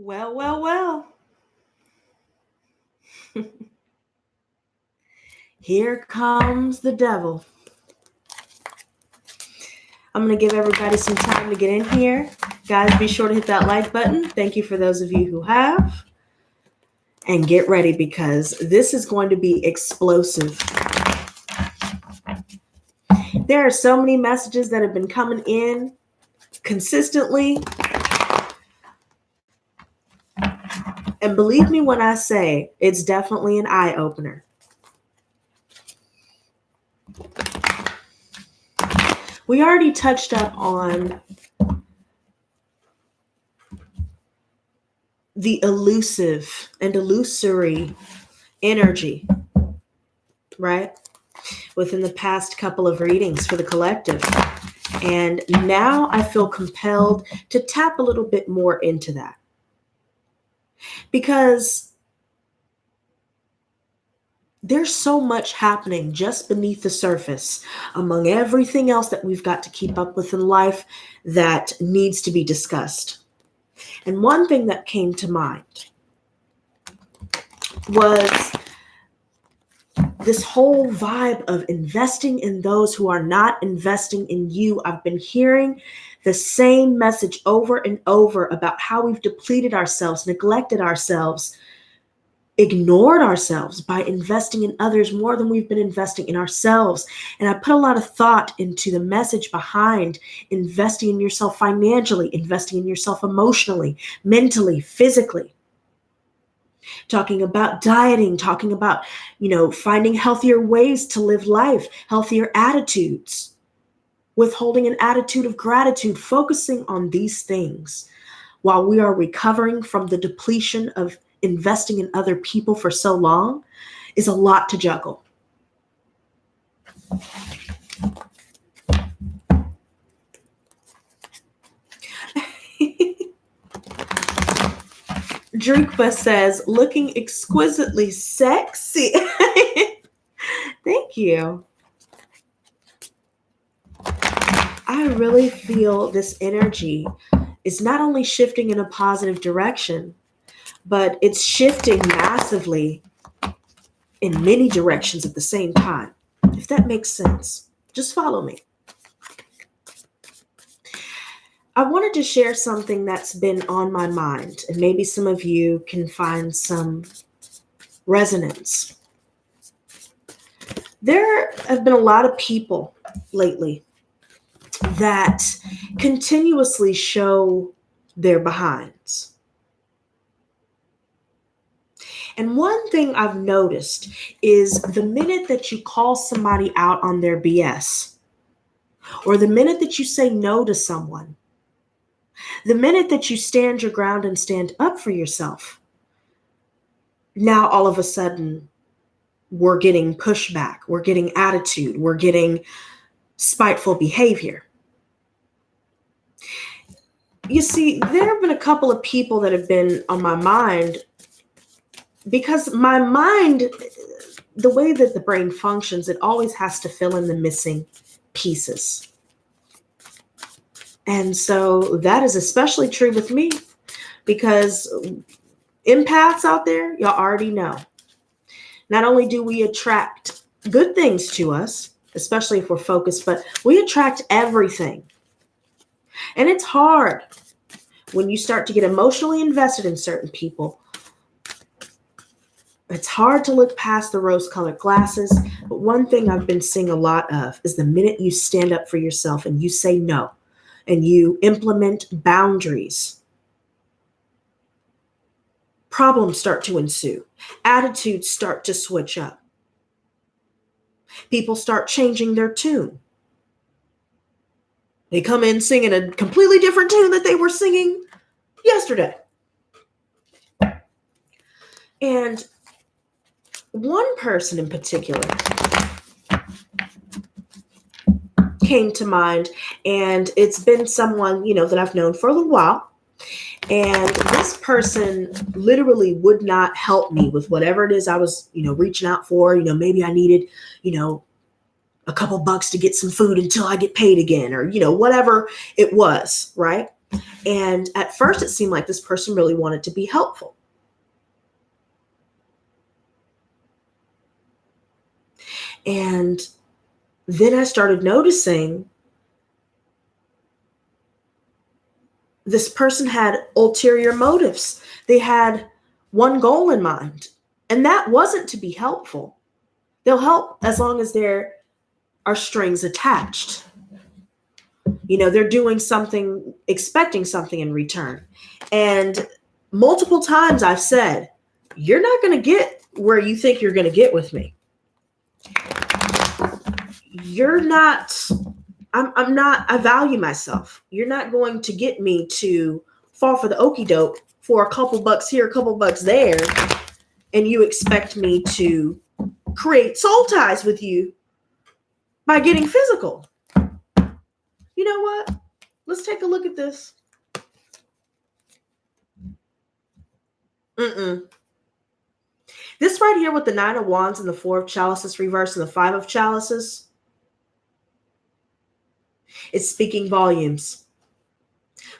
Well, well, well. Here comes the devil. I'm going to give everybody some time to get in here. Guys, be sure to hit that like button. Thank you for those of you who have. And get ready because this is going to be explosive. There are so many messages that have been coming in consistently. And believe me when I say it's definitely an eye-opener. We already touched up on the elusive and illusory energy, right? Within the past couple of readings for the collective. And now I feel compelled to tap a little bit more into that. Because there's so much happening just beneath the surface among everything else that we've got to keep up with in life that needs to be discussed. And one thing that came to mind was this whole vibe of investing in those who are not investing in you. I've been hearing the same message over and over about how we've depleted ourselves, neglected ourselves, ignored ourselves by investing in others more than we've been investing in ourselves. And I put a lot of thought into the message behind investing in yourself financially, investing in yourself emotionally, mentally, physically. Talking about dieting, talking about, finding healthier ways to live life, healthier attitudes, withholding an attitude of gratitude, focusing on these things while we are recovering from the depletion of investing in other people for so long is a lot to juggle. Drukpa says, looking exquisitely sexy. Thank you. I really feel this energy is not only shifting in a positive direction, but it's shifting massively in many directions at the same time. If that makes sense, just follow me. I wanted to share something that's been on my mind, and maybe some of you can find some resonance. There have been a lot of people lately that continuously show their behinds. And one thing I've noticed is the minute that you call somebody out on their BS, or the minute that you say no to someone, the minute that you stand your ground and stand up for yourself, now all of a sudden we're getting pushback, we're getting attitude, we're getting spiteful behavior. You see, there have been a couple of people that have been on my mind because my mind, the way that the brain functions, it always has to fill in the missing pieces. And so that is especially true with me because empaths out there, y'all already know. Not only do we attract good things to us, especially if we're focused, but we attract everything. And it's hard when you start to get emotionally invested in certain people. It's hard to look past the rose-colored glasses, but one thing I've been seeing a lot of is the minute you stand up for yourself and you say no, and you implement boundaries, problems start to ensue. Attitudes start to switch up. People start changing their tune. They come in singing a completely different tune that they were singing yesterday. And one person in particular came to mind, and it's been someone, that I've known for a little while. And this person literally would not help me with whatever it is I was, reaching out for. Maybe I needed, a couple bucks to get some food until I get paid again, or, whatever it was, right? And at first it seemed like this person really wanted to be helpful. And then I started noticing this person had ulterior motives. They had one goal in mind, and that wasn't to be helpful. They'll help as long as there are strings attached. They're doing something, expecting something in return. And multiple times I've said, you're not going to get where you think you're going to get with me. You're not, I'm not, I value myself. You're not going to get me to fall for the okie doke for a couple bucks here, a couple bucks there, and you expect me to create soul ties with you by getting physical. You know what? Let's take a look at this. This right here with the 9 of Wands and the 4 of Chalices reversed and the 5 of Chalices, it's speaking volumes.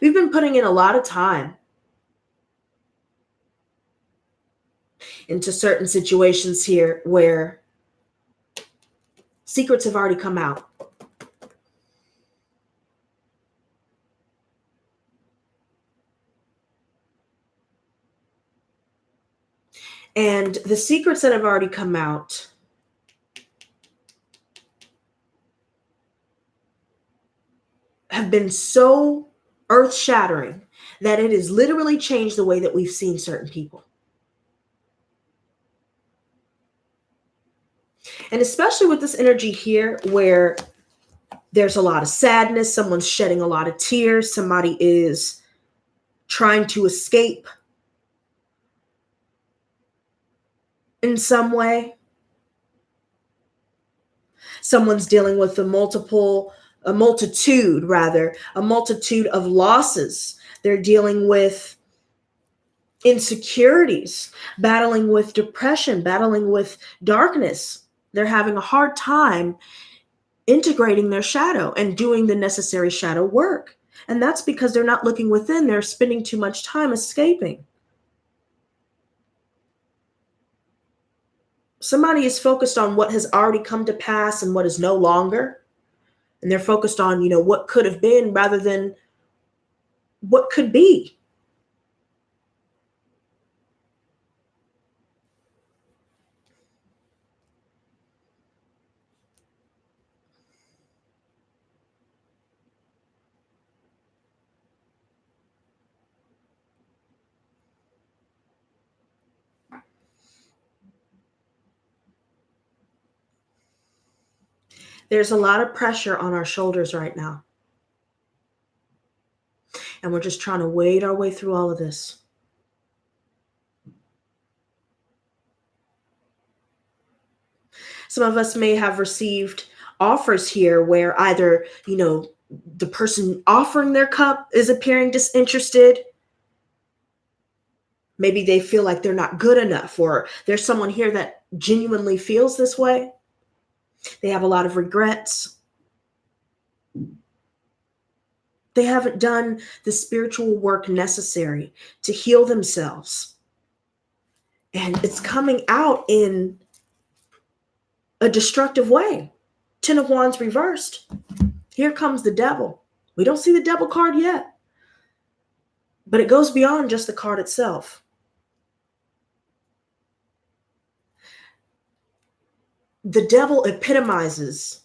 We've been putting in a lot of time into certain situations here where secrets have already come out. And the secrets that have already come out have been so earth-shattering that it has literally changed the way that we've seen certain people. And especially with this energy here where there's a lot of sadness, someone's shedding a lot of tears, somebody is trying to escape in some way. Someone's dealing with a multitude of losses. They're dealing with insecurities, battling with depression, battling with darkness. They're having a hard time integrating their shadow and doing the necessary shadow work. And that's because they're not looking within. They're spending too much time escaping. Somebody is focused on what has already come to pass and what is no longer. And they're focused on, what could have been rather than what could be. There's a lot of pressure on our shoulders right now. And we're just trying to wade our way through all of this. Some of us may have received offers here where either, the person offering their cup is appearing disinterested. Maybe they feel like they're not good enough, or there's someone here that genuinely feels this way. They have a lot of regrets. They haven't done the spiritual work necessary to heal themselves. And it's coming out in a destructive way. 10 of Wands reversed. Here comes the devil. We don't see the devil card yet, but it goes beyond just the card itself. The devil epitomizes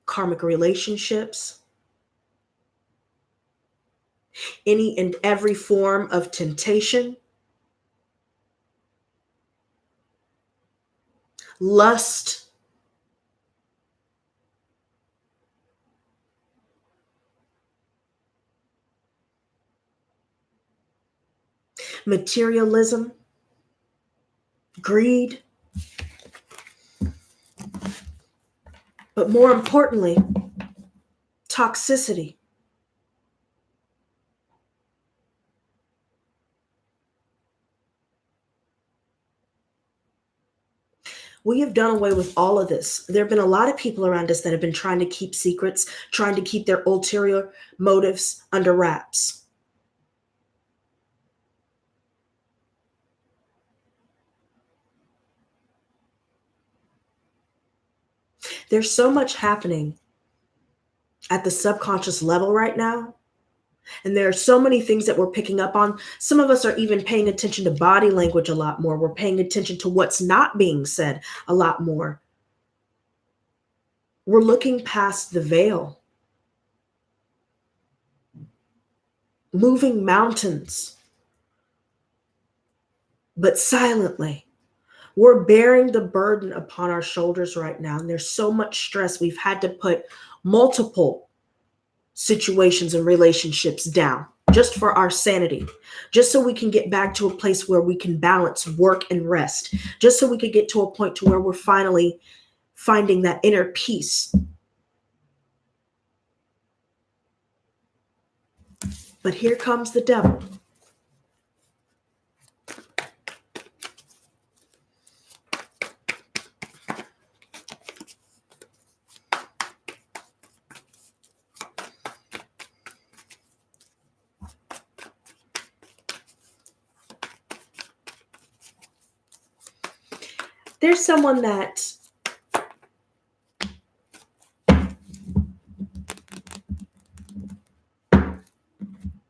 karmic relationships, any and every form of temptation, lust, materialism, greed, but more importantly, toxicity. We have done away with all of this. There have been a lot of people around us that have been trying to keep secrets, trying to keep their ulterior motives under wraps. There's so much happening at the subconscious level right now. And there are so many things that we're picking up on. Some of us are even paying attention to body language a lot more. We're paying attention to what's not being said a lot more. We're looking past the veil. Moving mountains, but silently. We're bearing the burden upon our shoulders right now. And there's so much stress. We've had to put multiple situations and relationships down just for our sanity, just so we can get back to a place where we can balance work and rest, just so we could get to a point to where we're finally finding that inner peace. But here comes the devil. There's someone that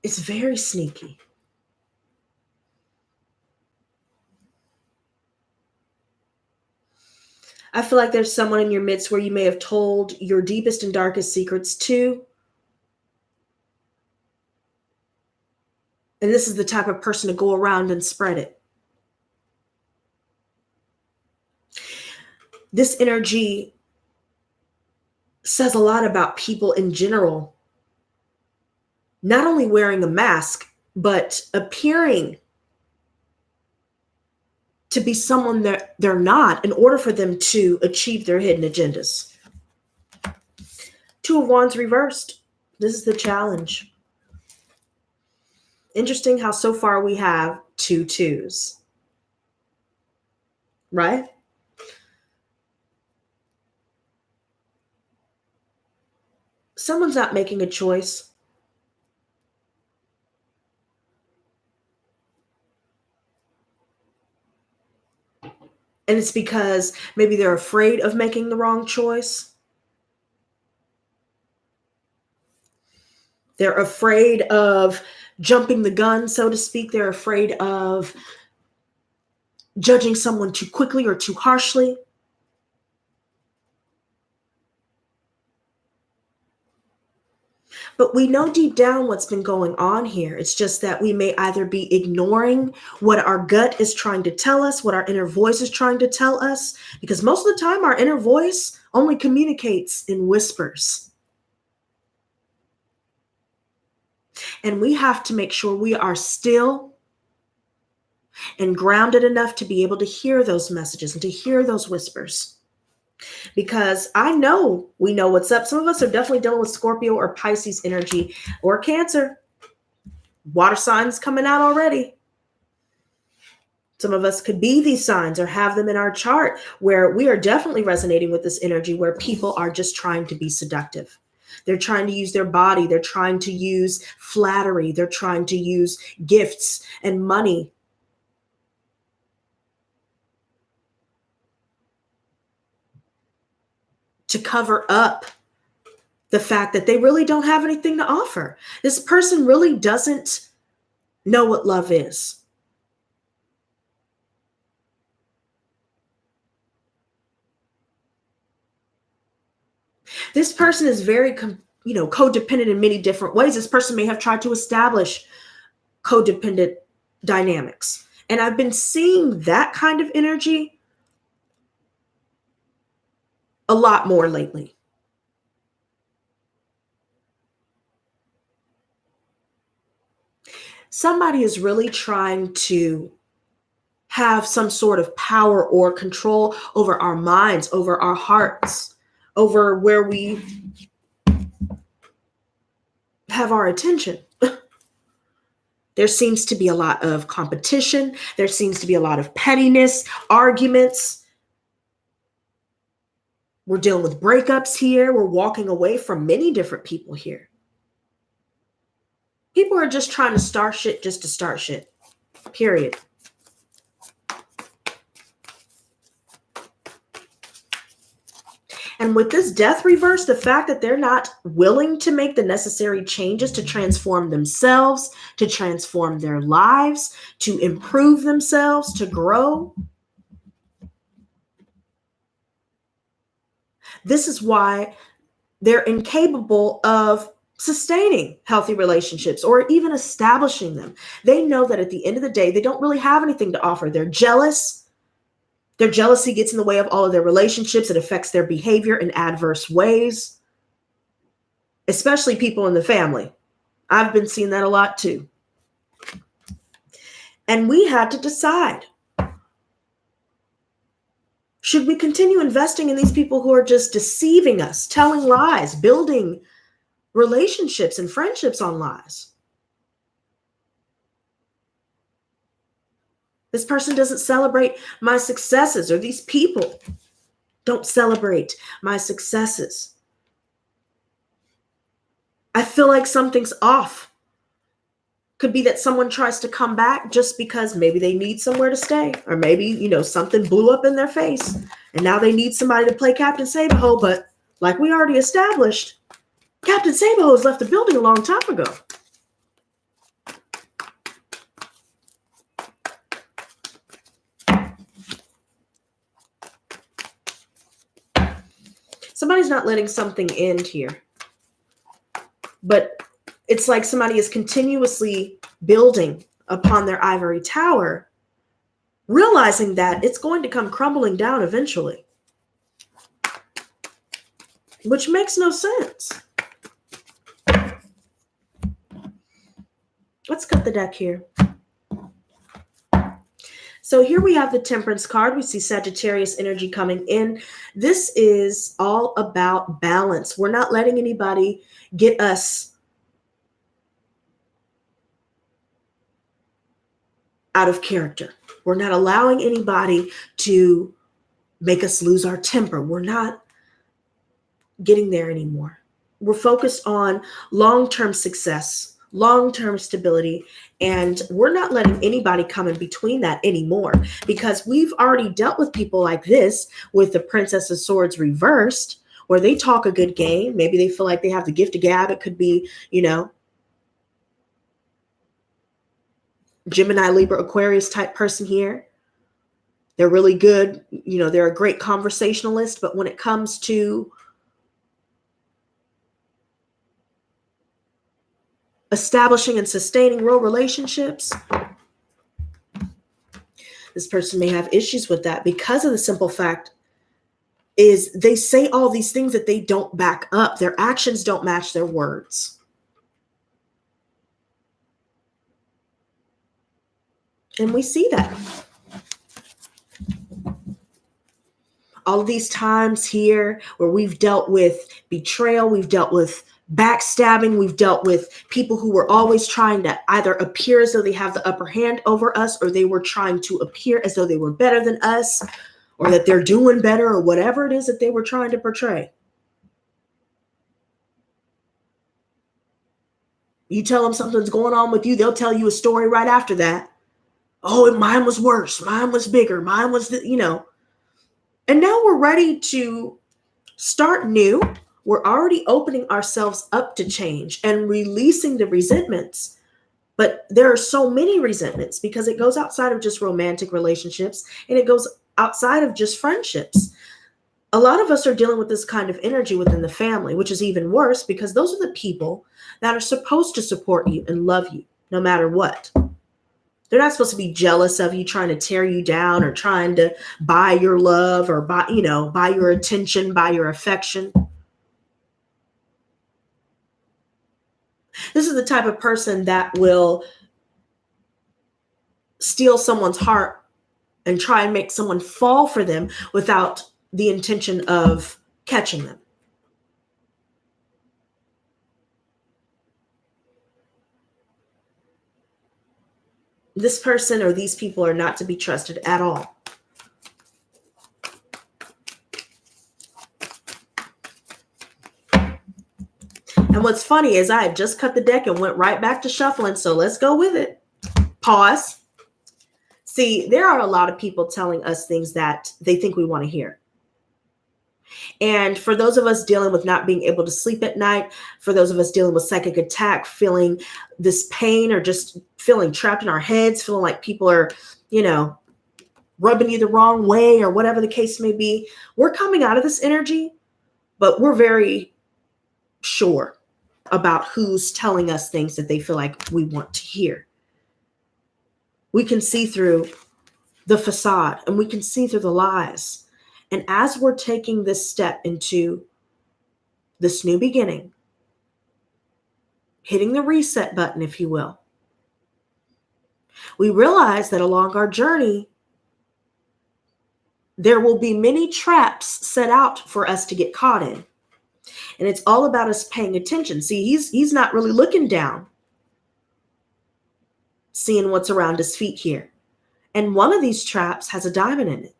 is very sneaky. I feel like there's someone in your midst where you may have told your deepest and darkest secrets to. And this is the type of person to go around and spread it. This energy says a lot about people in general, not only wearing a mask, but appearing to be someone that they're not in order for them to achieve their hidden agendas. Two of Wands reversed. This is the challenge. Interesting how so far we have 2 2s, right? Someone's not making a choice. And it's because maybe they're afraid of making the wrong choice. They're afraid of jumping the gun, so to speak. They're afraid of judging someone too quickly or too harshly. But we know deep down what's been going on here. It's just that we may either be ignoring what our gut is trying to tell us, what our inner voice is trying to tell us, because most of the time our inner voice only communicates in whispers. And we have to make sure we are still and grounded enough to be able to hear those messages and to hear those whispers. Because I know we know what's up. Some of us are definitely dealing with Scorpio or Pisces energy or Cancer. Water signs coming out already. Some of us could be these signs or have them in our chart where we are definitely resonating with this energy where people are just trying to be seductive. They're trying to use their body. They're trying to use flattery. They're trying to use gifts and money to cover up the fact that they really don't have anything to offer. This person really doesn't know what love is. This person is very, codependent in many different ways. This person may have tried to establish codependent dynamics. And I've been seeing that kind of energy a lot more lately. Somebody is really trying to have some sort of power or control over our minds, over our hearts, over where we have our attention. There seems to be a lot of competition. There seems to be a lot of pettiness, arguments. We're dealing with breakups here. We're walking away from many different people here. People are just trying to start shit just to start shit. Period. And with this death reverse, the fact that they're not willing to make the necessary changes to transform themselves, to transform their lives, to improve themselves, to grow. This is why they're incapable of sustaining healthy relationships or even establishing them. They know that at the end of the day, they don't really have anything to offer. They're jealous. Their jealousy gets in the way of all of their relationships. It affects their behavior in adverse ways, especially people in the family. I've been seeing that a lot too. And we had to decide, should we continue investing in these people who are just deceiving us, telling lies, building relationships and friendships on lies? This person doesn't celebrate my successes, or these people don't celebrate my successes. I feel like something's off. Could be that someone tries to come back just because maybe they need somewhere to stay, or maybe, something blew up in their face and now they need somebody to play Captain Saberho. But like we already established, Captain Saberho has left the building a long time ago. Somebody's not letting something end here. But it's like somebody is continuously building upon their ivory tower, realizing that it's going to come crumbling down eventually, which makes no sense. Let's cut the deck here. So here we have the Temperance card. We see Sagittarius energy coming in. This is all about balance. We're not letting anybody get us out of character. We're not allowing anybody to make us lose our temper. We're not getting there anymore. We're focused on long-term success, long-term stability, and we're not letting anybody come in between that anymore, because we've already dealt with people like this with the Princess of Swords reversed, where they talk a good game. Maybe they feel like they have the gift of gab. It could be, Gemini, Libra, Aquarius type person here. They're really good. They're a great conversationalist, but when it comes to establishing and sustaining real relationships, this person may have issues with that, because of the simple fact is they say all these things that they don't back up. Their actions don't match their words. And we see that. All of these times here where we've dealt with betrayal, we've dealt with backstabbing, we've dealt with people who were always trying to either appear as though they have the upper hand over us, or they were trying to appear as though they were better than us, or that they're doing better, or whatever it is that they were trying to portray. You tell them something's going on with you, they'll tell you a story right after that. Oh, mine was worse. Mine was bigger. Mine was, And now we're ready to start new. We're already opening ourselves up to change and releasing the resentments. But there are so many resentments because it goes outside of just romantic relationships, and it goes outside of just friendships. A lot of us are dealing with this kind of energy within the family, which is even worse, because those are the people that are supposed to support you and love you no matter what. They're not supposed to be jealous of you, trying to tear you down, or trying to buy your love, or buy your attention, buy your affection. This is the type of person that will steal someone's heart and try and make someone fall for them without the intention of catching them. This person or these people are not to be trusted at all. And what's funny is I had just cut the deck and went right back to shuffling. So let's go with it. Pause. See, there are a lot of people telling us things that they think we want to hear. And for those of us dealing with not being able to sleep at night, for those of us dealing with psychic attack, feeling this pain or just feeling trapped in our heads, feeling like people are, rubbing you the wrong way or whatever the case may be, we're coming out of this energy, but we're very sure about who's telling us things that they feel like we want to hear. We can see through the facade and we can see through the lies. And as we're taking this step into this new beginning, hitting the reset button, if you will, we realize that along our journey, there will be many traps set out for us to get caught in. And it's all about us paying attention. See, he's not really looking down, seeing what's around his feet here. And one of these traps has a diamond in it.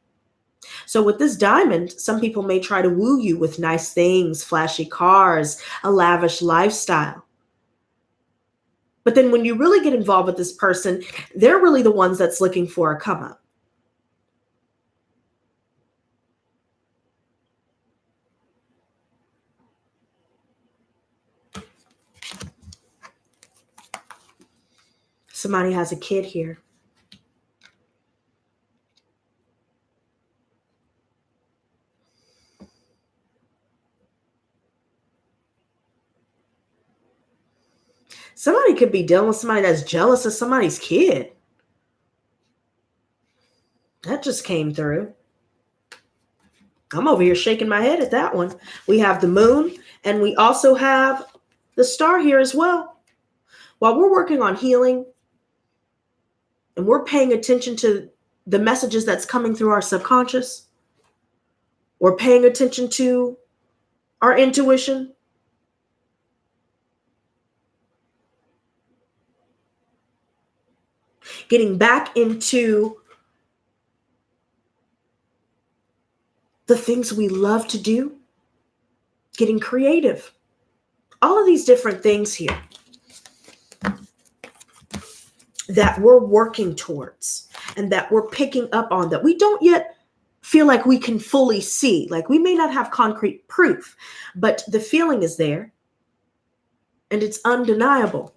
So with this diamond, some people may try to woo you with nice things, flashy cars, a lavish lifestyle. But then when you really get involved with this person, they're really the ones that's looking for a come up. Somebody has a kid here. Somebody could be dealing with somebody that's jealous of somebody's kid. That just came through. I'm over here shaking my head at that one. We have the moon and we also have the star here as well. While we're working on healing and we're paying attention to the messages that's coming through our subconscious, we're paying attention to our intuition. Getting back into the things we love to do, getting creative, all of these different things here that we're working towards and that we're picking up on that we don't yet feel like we can fully see. Like we may not have concrete proof, but the feeling is there and it's undeniable.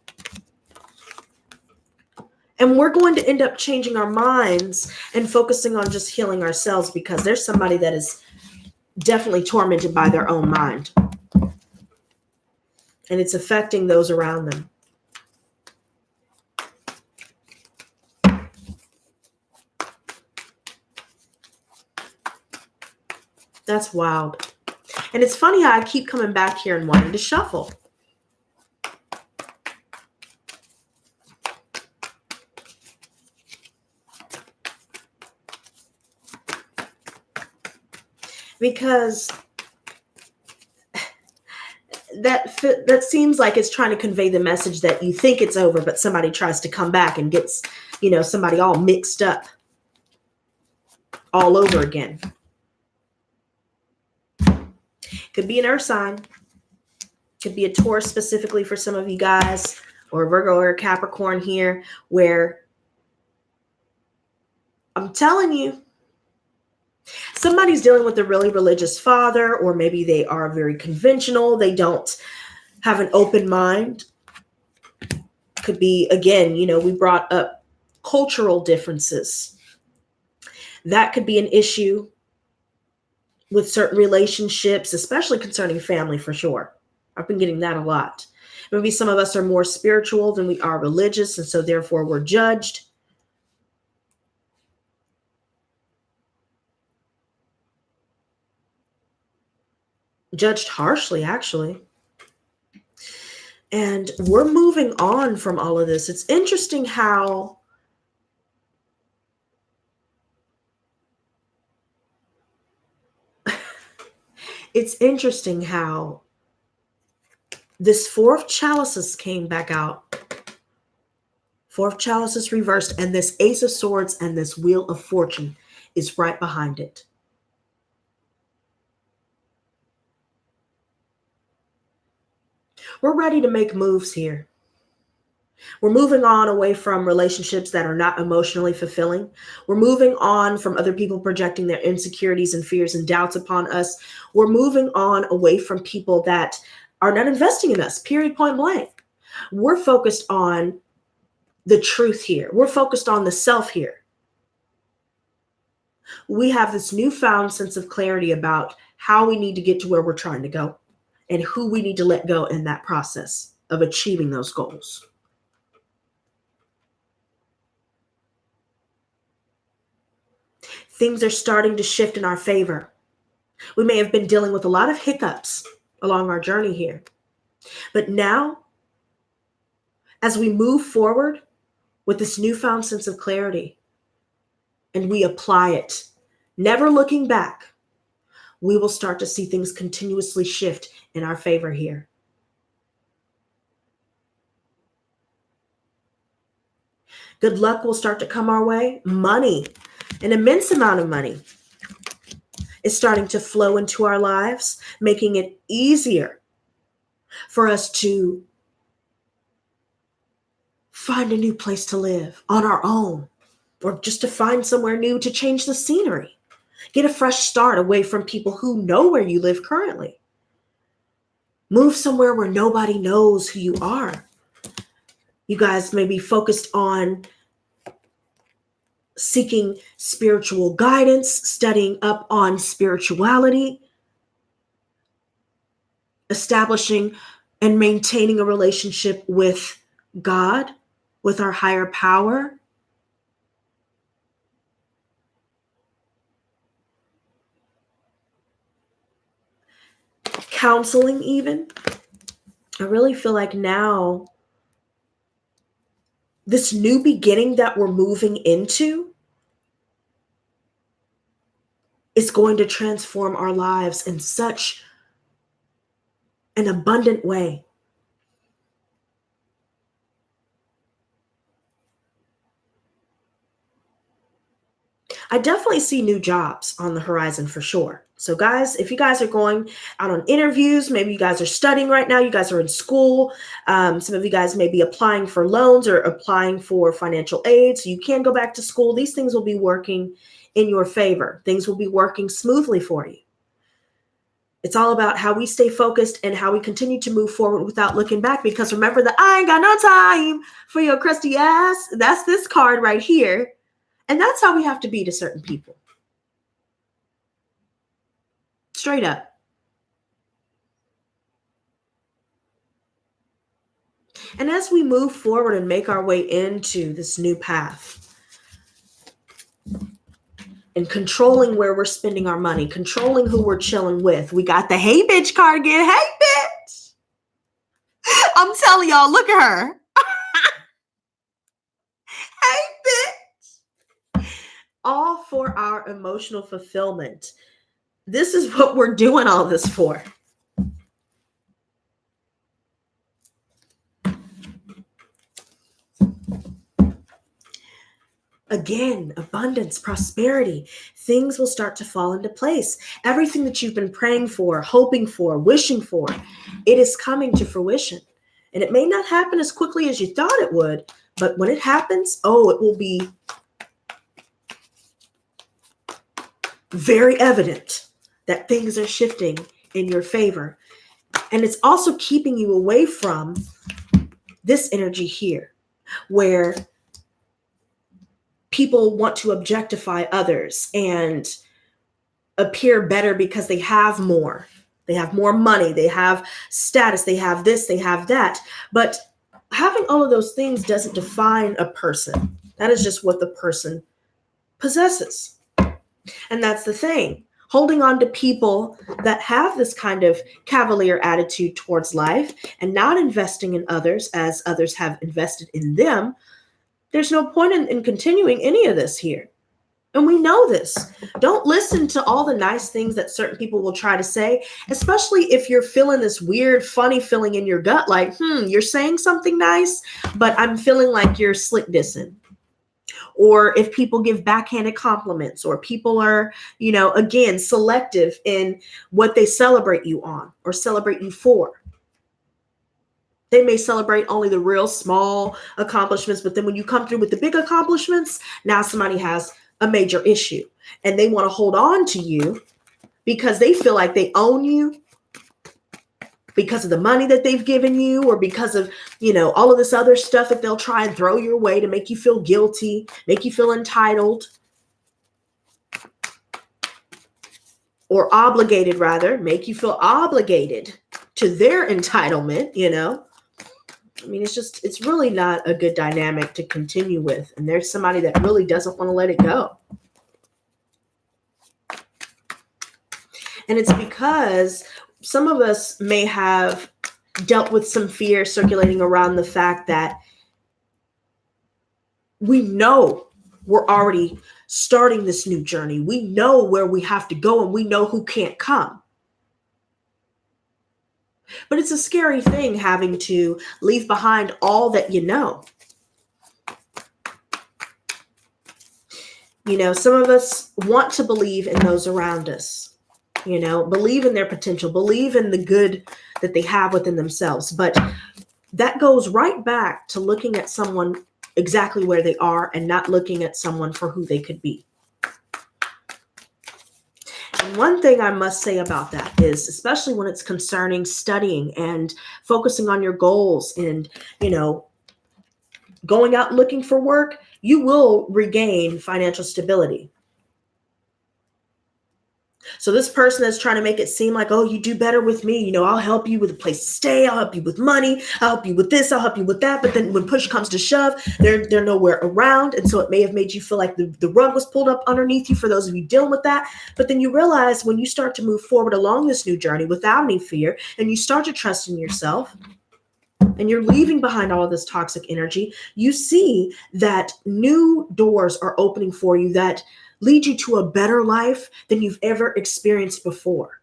And we're going to end up changing our minds and focusing on just healing ourselves because there's somebody that is definitely tormented by their own mind. And it's affecting those around them. That's wild. And it's funny how I keep coming back here and wanting to shuffle. Because that seems like it's trying to convey the message that you think it's over, but somebody tries to come back and gets, somebody all mixed up all over again. Could be an earth sign. Could be a Taurus specifically for some of you guys, or a Virgo or a Capricorn here, where I'm telling you, somebody's dealing with a really religious father, or maybe they are very conventional. They don't have an open mind. Could be, again, we brought up cultural differences. That could be an issue with certain relationships, especially concerning family for sure. I've been getting that a lot. Maybe some of us are more spiritual than we are religious, and so therefore we're judged. Judged harshly, actually. And we're moving on from all of this. It's interesting how this Four of Chalices came back out. Four of Chalices reversed, and this Ace of Swords and this Wheel of Fortune is right behind it. We're ready to make moves here. We're moving on away from relationships that are not emotionally fulfilling. We're moving on from other people projecting their insecurities and fears and doubts upon us. We're moving on away from people that are not investing in us, period, point blank. We're focused on the truth here. We're focused on the self here. We have this newfound sense of clarity about how we need to get to where we're trying to go and who we need to let go in that process of achieving those goals. Things are starting to shift in our favor. We may have been dealing with a lot of hiccups along our journey here. But now, as we move forward with this newfound sense of clarity and we apply it, never looking back, we will start to see things continuously shift in our favor here. Good luck will start to come our way. Money, an immense amount of money, is starting to flow into our lives, making it easier for us to find a new place to live on our own, or just to find somewhere new to change the scenery. Get a fresh start away from people who know where you live currently. Move somewhere where nobody knows who you are. You guys may be focused on seeking spiritual guidance, studying up on spirituality, establishing and maintaining a relationship with God, with our higher power. Counseling even. I really feel like now this new beginning that we're moving into is going to transform our lives in such an abundant way. I definitely see new jobs on the horizon for sure. So guys, if you guys are going out on interviews, maybe you guys are studying right now, you guys are in school, some of you guys may be applying for loans or applying for financial aid, so you can go back to school. These things will be working in your favor. Things will be working smoothly for you. It's all about how we stay focused and how we continue to move forward without looking back, because remember that I ain't got no time for your crusty ass. That's this card right here. And that's how we have to be to certain people. Straight up. And as we move forward and make our way into this new path and controlling where we're spending our money, controlling who we're chilling with, we got the hey bitch card again. Hey bitch. I'm telling y'all, look at her. Hey bitch. All for our emotional fulfillment. This is what we're doing all this for. Again, abundance, prosperity, things will start to fall into place. Everything that you've been praying for, hoping for, wishing for, it is coming to fruition. And it may not happen as quickly as you thought it would, but when it happens, it will be very evident that things are shifting in your favor. And it's also keeping you away from this energy here, where people want to objectify others and appear better because they have more. They have more money, they have status, they have this, they have that. But having all of those things doesn't define a person. That is just what the person possesses. And that's the thing. Holding on to people that have this kind of cavalier attitude towards life and not investing in others as others have invested in them, there's no point in continuing any of this here. And we know this. Don't listen to all the nice things that certain people will try to say, especially if you're feeling this weird, funny feeling in your gut, like, you're saying something nice, but I'm feeling like you're slick dissing. Or if people give backhanded compliments, or people are, again, selective in what they celebrate you on or celebrate you for. They may celebrate only the real small accomplishments, but then when you come through with the big accomplishments, now somebody has a major issue and they want to hold on to you because they feel like they own you because of the money that they've given you, or because of, all of this other stuff that they'll try and throw your way to make you feel guilty, make you feel entitled, or obligated, rather, make you feel obligated to their entitlement, I mean, it's really not a good dynamic to continue with. And there's somebody that really doesn't want to let it go. And it's because some of us may have dealt with some fear circulating around the fact that we know we're already starting this new journey. We know where we have to go and we know who can't come. But it's a scary thing having to leave behind all that you know. Some of us want to believe in those around us. Believe in their potential, believe in the good that they have within themselves. But that goes right back to looking at someone exactly where they are and not looking at someone for who they could be. And one thing I must say about that is, especially when it's concerning studying and focusing on your goals and, going out looking for work, you will regain financial stability. So this person is trying to make it seem like, oh, you do better with me. I'll help you with a place to stay. I'll help you with money. I'll help you with this. I'll help you with that. But then when push comes to shove, they're nowhere around. And so it may have made you feel like the rug was pulled up underneath you for those of you dealing with that. But then you realize when you start to move forward along this new journey without any fear, and you start to trust in yourself, and you're leaving behind all of this toxic energy, you see that new doors are opening for you that lead you to a better life than you've ever experienced before.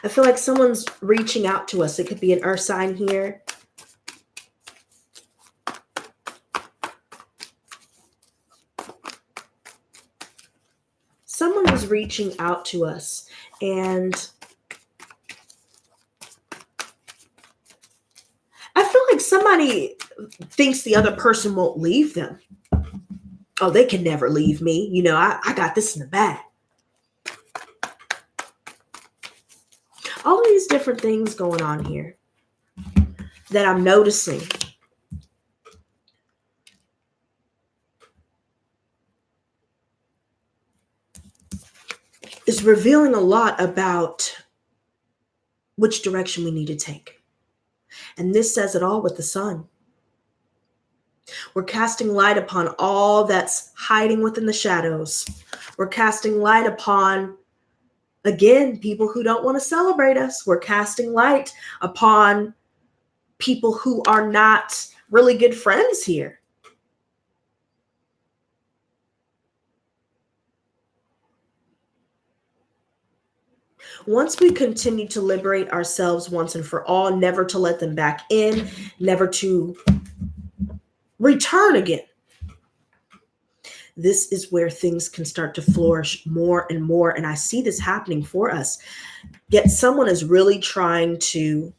I feel like someone's reaching out to us. It could be an earth sign here. Someone is reaching out to us, and I feel like somebody thinks the other person won't leave them. Oh, they can never leave me. I got this in the bag. All of these different things going on here that I'm noticing. Is revealing a lot about which direction we need to take. And this says it all with the sun. We're casting light upon all that's hiding within the shadows. We're casting light upon, again, people who don't want to celebrate us. We're casting light upon people who are not really good friends here. Once we continue to liberate ourselves once and for all, never to let them back in, never to return again, this is where things can start to flourish more and more. And I see this happening for us. Yet someone is really trying to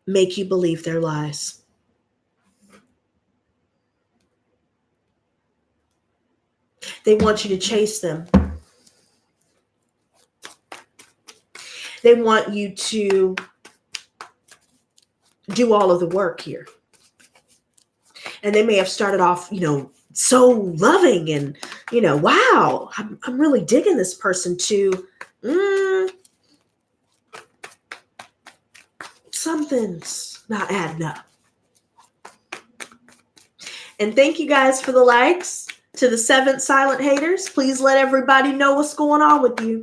make you believe their lies. They want you to chase them. They want you to do all of the work here. And they may have started off, so loving and, wow, I'm really digging this person, to something's not adding up. And thank you guys for the likes. To the 7 silent haters, please let everybody know what's going on with you.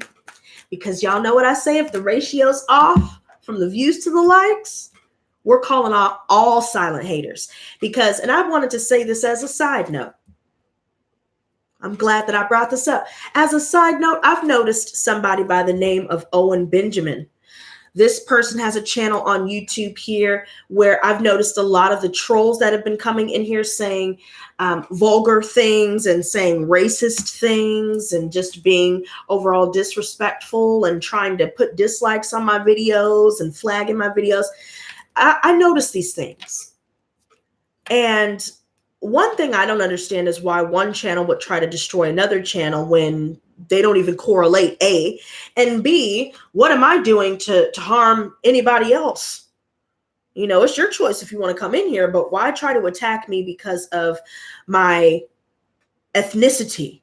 Because y'all know what I say, if the ratio's off from the views to the likes, we're calling out all silent haters. Because, and I wanted to say this as a side note. I'm glad that I brought this up. As a side note, I've noticed somebody by the name of Owen Benjamin This person has a channel on YouTube here where I've noticed a lot of the trolls that have been coming in here saying vulgar things and saying racist things and just being overall disrespectful and trying to put dislikes on my videos and flagging my videos. I notice these things. And one thing I don't understand is why one channel would try to destroy another channel when they don't even correlate, A. And B, what am I doing to harm anybody else? You know, it's your choice if you want to come in here, but why try to attack me because of my ethnicity?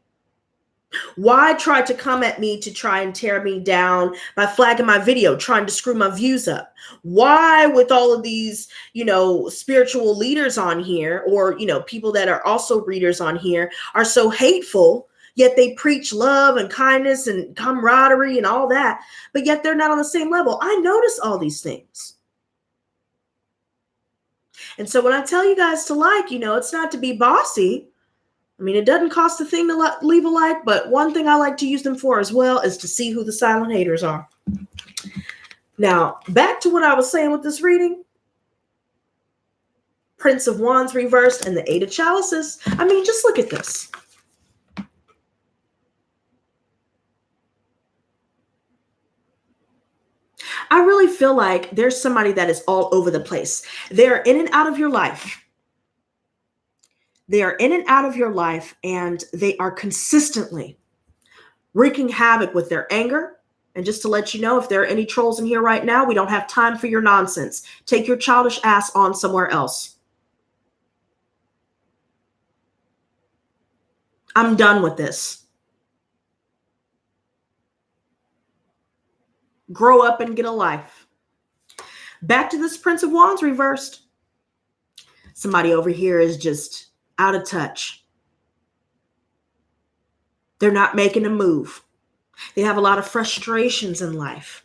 Why try to come at me to try and tear me down by flagging my video, trying to screw my views up? Why, with all of these, you know, spiritual leaders on here, or, you know, people that are also readers on here, are so hateful, yet they preach love and kindness and camaraderie and all that, but yet they're not on the same level? I notice all these things. And so when I tell you guys to like, you know, it's not to be bossy. I mean, it doesn't cost a thing to leave a like, but one thing I like to use them for as well is to see who the silent haters are. Now, back to what I was saying with this reading. Prince of Wands reversed and the Eight of Chalices. I mean, just look at this. I really feel like there's somebody that is all over the place. They're in and out of your life. They are in and out of your life, and they are consistently wreaking havoc with their anger. And just to let you know, if there are any trolls in here right now, we don't have time for your nonsense. Take your childish ass on somewhere else. I'm done with this. Grow up and get a life. Back to this Prince of Wands reversed. Somebody over here is just out of touch. They're not making a move. They have a lot of frustrations in life.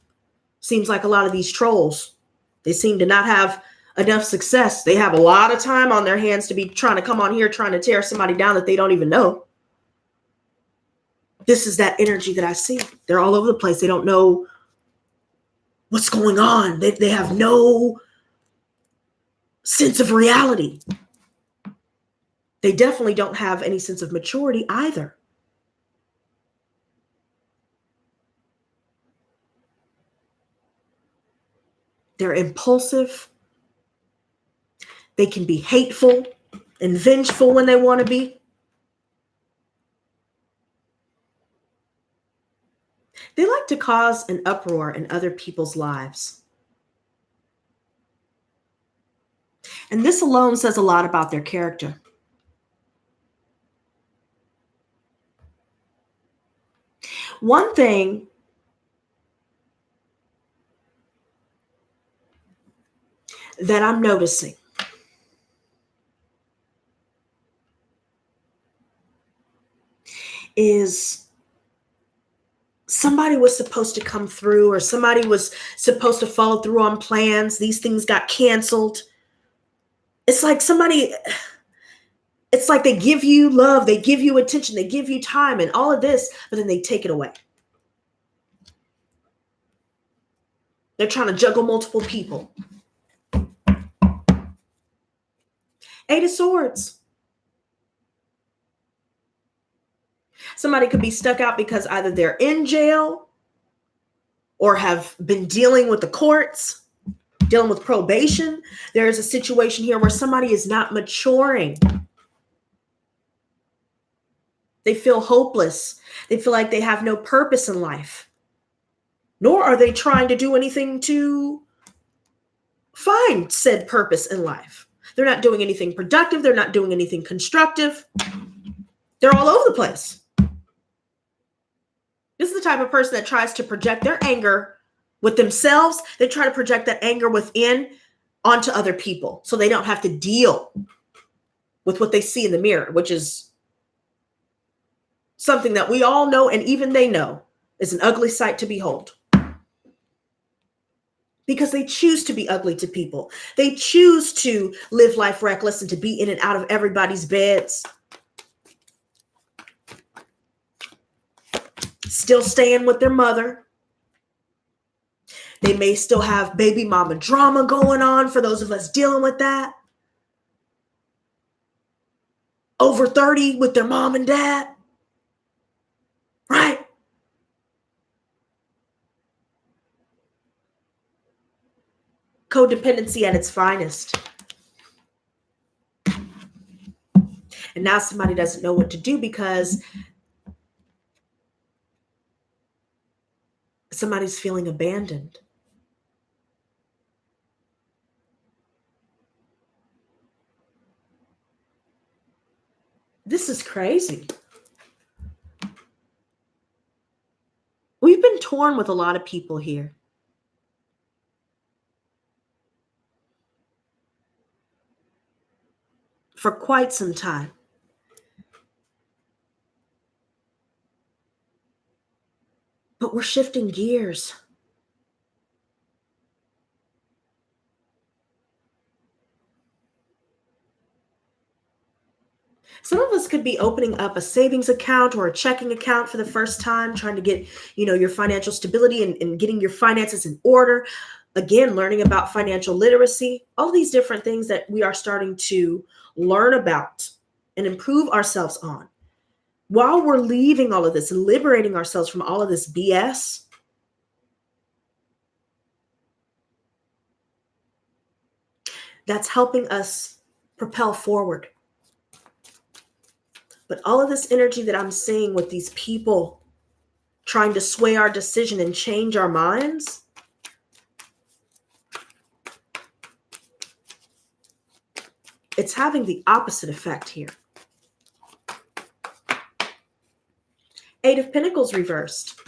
Seems like a lot of these trolls, they seem to not have enough success. They have a lot of time on their hands to be trying to come on here, trying to tear somebody down that they don't even know. This is that energy that I see. They're all over the place. They don't know what's going on. They have no sense of reality. They definitely don't have any sense of maturity either. They're impulsive. They can be hateful and vengeful when they want to be. They like to cause an uproar in other people's lives. And this alone says a lot about their character. One thing that I'm noticing is somebody was supposed to come through, or somebody was supposed to follow through on plans. These things got canceled. It's like it's like they give you love, they give you attention, they give you time and all of this, but then they take it away. They're trying to juggle multiple people. Eight of Swords. Somebody could be stuck out because either they're in jail or have been dealing with the courts, dealing with probation. There is a situation here where somebody is not maturing. They feel hopeless. They feel like they have no purpose in life. Nor are they trying to do anything to find said purpose in life. They're not doing anything productive. They're not doing anything constructive. They're all over the place. This is the type of person that tries to project their anger with themselves. They try to project that anger within onto other people so they don't have to deal with what they see in the mirror, which is something that we all know, and even they know is an ugly sight to behold. Because they choose to be ugly to people. They choose to live life reckless and to be in and out of everybody's beds. Still staying with their mother. They may still have baby mama drama going on for those of us dealing with that. Over 30 with their mom and dad. Right? Codependency at its finest. And now somebody doesn't know what to do because somebody's feeling abandoned. This is crazy. We've been torn with a lot of people here. For quite some time. But we're shifting gears. Some of us could be opening up a savings account or a checking account for the first time, trying to get, your financial stability and getting your finances in order. Again, learning about financial literacy, all these different things that we are starting to learn about and improve ourselves on. While we're leaving all of this and liberating ourselves from all of this BS, that's helping us propel forward. But all of this energy that I'm seeing with these people trying to sway our decision and change our minds, it's having the opposite effect here. Eight of Pentacles reversed.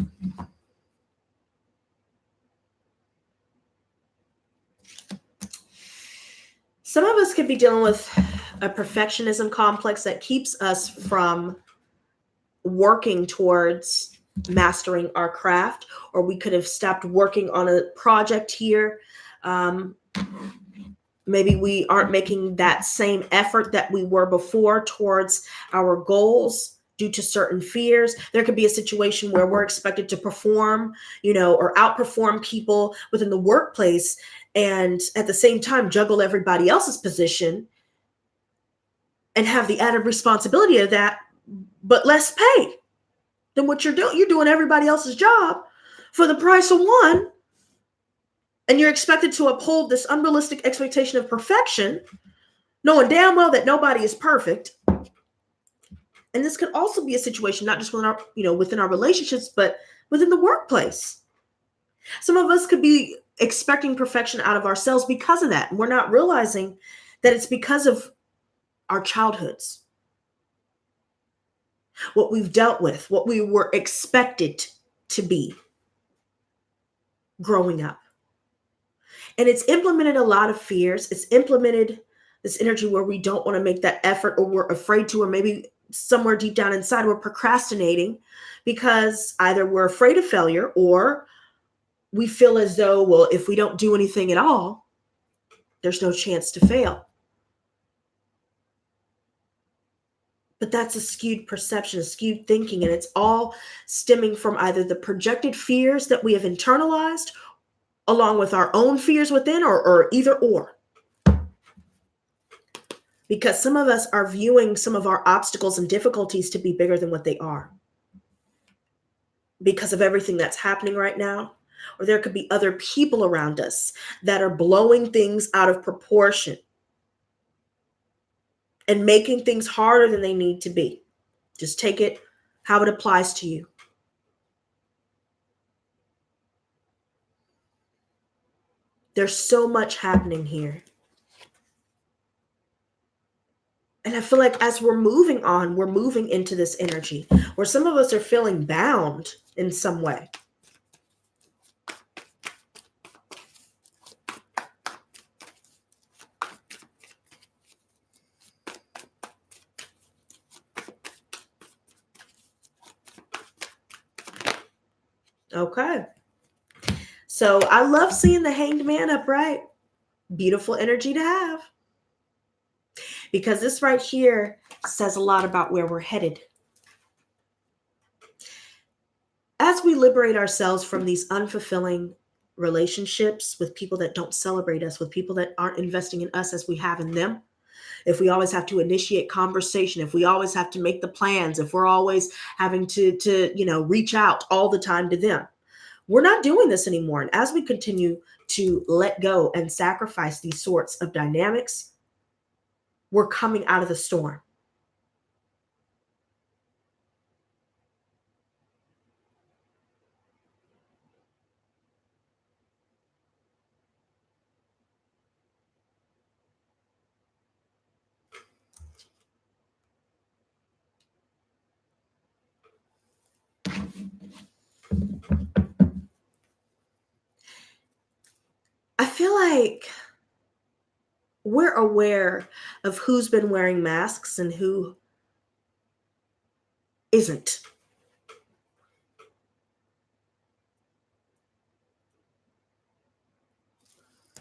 Some of us could be dealing with a perfectionism complex that keeps us from working towards mastering our craft, or we could have stopped working on a project here. Maybe we aren't making that same effort that we were before towards our goals due to certain fears. There could be a situation where we're expected to perform, or outperform people within the workplace, and at the same time juggle everybody else's position and have the added responsibility of that, but less pay than what you're doing. You're doing everybody else's job for the price of one. And you're expected to uphold this unrealistic expectation of perfection, knowing damn well that nobody is perfect. And this could also be a situation, not just within our relationships, but within the workplace. Some of us could be expecting perfection out of ourselves because of that. And we're not realizing that it's because of our childhoods, what we've dealt with, what we were expected to be growing up. And it's implemented a lot of fears. It's implemented this energy where we don't want to make that effort, or we're afraid to, or maybe somewhere deep down inside we're procrastinating because either we're afraid of failure, or we feel as though, well, if we don't do anything at all, there's no chance to fail. But that's a skewed perception, a skewed thinking, and it's all stemming from either the projected fears that we have internalized along with our own fears within, or either or. Because some of us are viewing some of our obstacles and difficulties to be bigger than what they are because of everything that's happening right now. Or there could be other people around us that are blowing things out of proportion and making things harder than they need to be. Just take it how it applies to you. There's so much happening here. And I feel like as we're moving on, we're moving into this energy where some of us are feeling bound in some way. Okay. So I love seeing the Hanged Man upright. Beautiful energy to have. Because this right here says a lot about where we're headed. As we liberate ourselves from these unfulfilling relationships with people that don't celebrate us, with people that aren't investing in us as we have in them, if we always have to initiate conversation, if we always have to make the plans, if we're always having to reach out all the time to them, we're not doing this anymore. And as we continue to let go and sacrifice these sorts of dynamics, we're coming out of the storm. I feel like we're aware of who's been wearing masks and who isn't.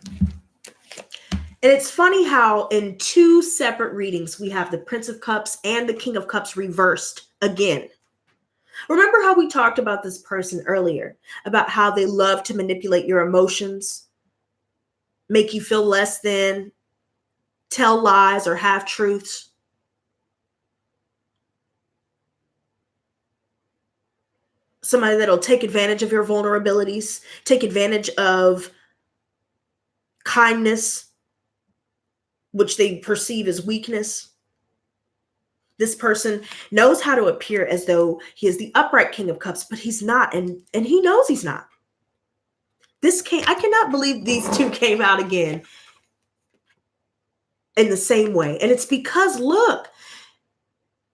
And it's funny how in two separate readings, we have the Prince of Cups and the King of Cups reversed again. Remember how we talked about this person earlier, about how they love to manipulate your emotions, make you feel less than, tell lies or half truths? Somebody that'll take advantage of your vulnerabilities, take advantage of kindness, which they perceive as weakness. This person knows how to appear as though he is the upright King of Cups, but he's not, and he knows he's not. I cannot believe these two came out again in the same way. And it's because, look,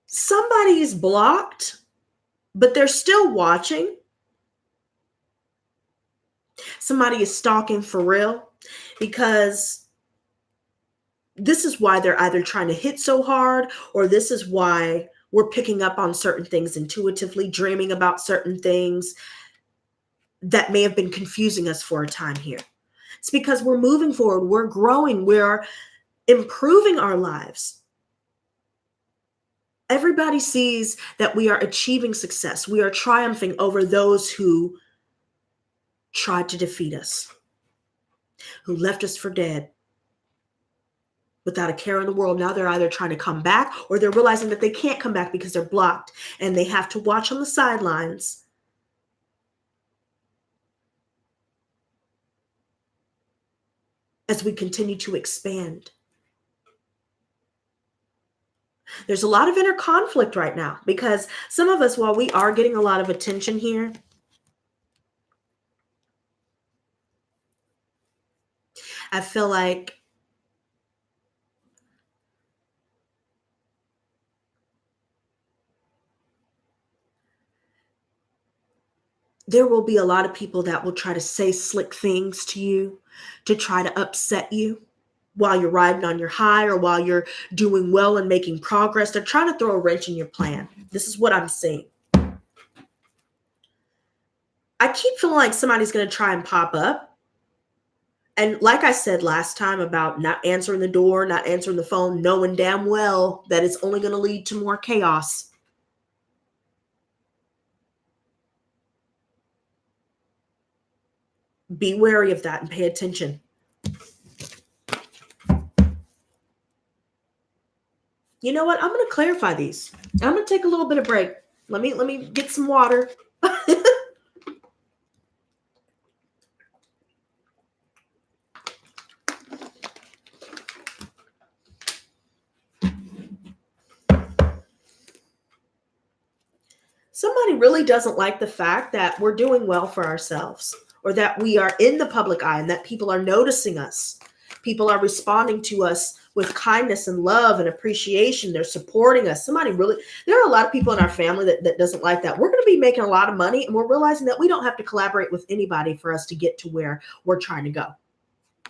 somebody is blocked, but they're still watching. Somebody is stalking for real, because this is why they're either trying to hit so hard, or this is why we're picking up on certain things intuitively, dreaming about certain things that may have been confusing us for a time here. It's because we're moving forward, we're growing, we're improving our lives. Everybody sees that we are achieving success. We are triumphing over those who tried to defeat us, who left us for dead, without a care in the world. Now they're either trying to come back, or they're realizing that they can't come back because they're blocked, and they have to watch on the sidelines as we continue to expand. There's a lot of inner conflict right now, because some of us, while we are getting a lot of attention here, I feel like there will be a lot of people that will try to say slick things to you, to try to upset you while you're riding on your high, or while you're doing well and making progress. They're trying to throw a wrench in your plan. This is what I'm seeing. I keep feeling like somebody's going to try and pop up. And like I said last time about not answering the door, not answering the phone, knowing damn well that it's only going to lead to more chaos. Be wary of that and pay attention. You know what? I'm going to clarify these. I'm going to take a little bit of break. Let me get some water. Somebody really doesn't like the fact that we're doing well for ourselves, or that we are in the public eye and that people are noticing us. People are responding to us with kindness and love and appreciation. They're supporting us. There are a lot of people in our family that doesn't like that. We're going to be making a lot of money, and we're realizing that we don't have to collaborate with anybody for us to get to where we're trying to go.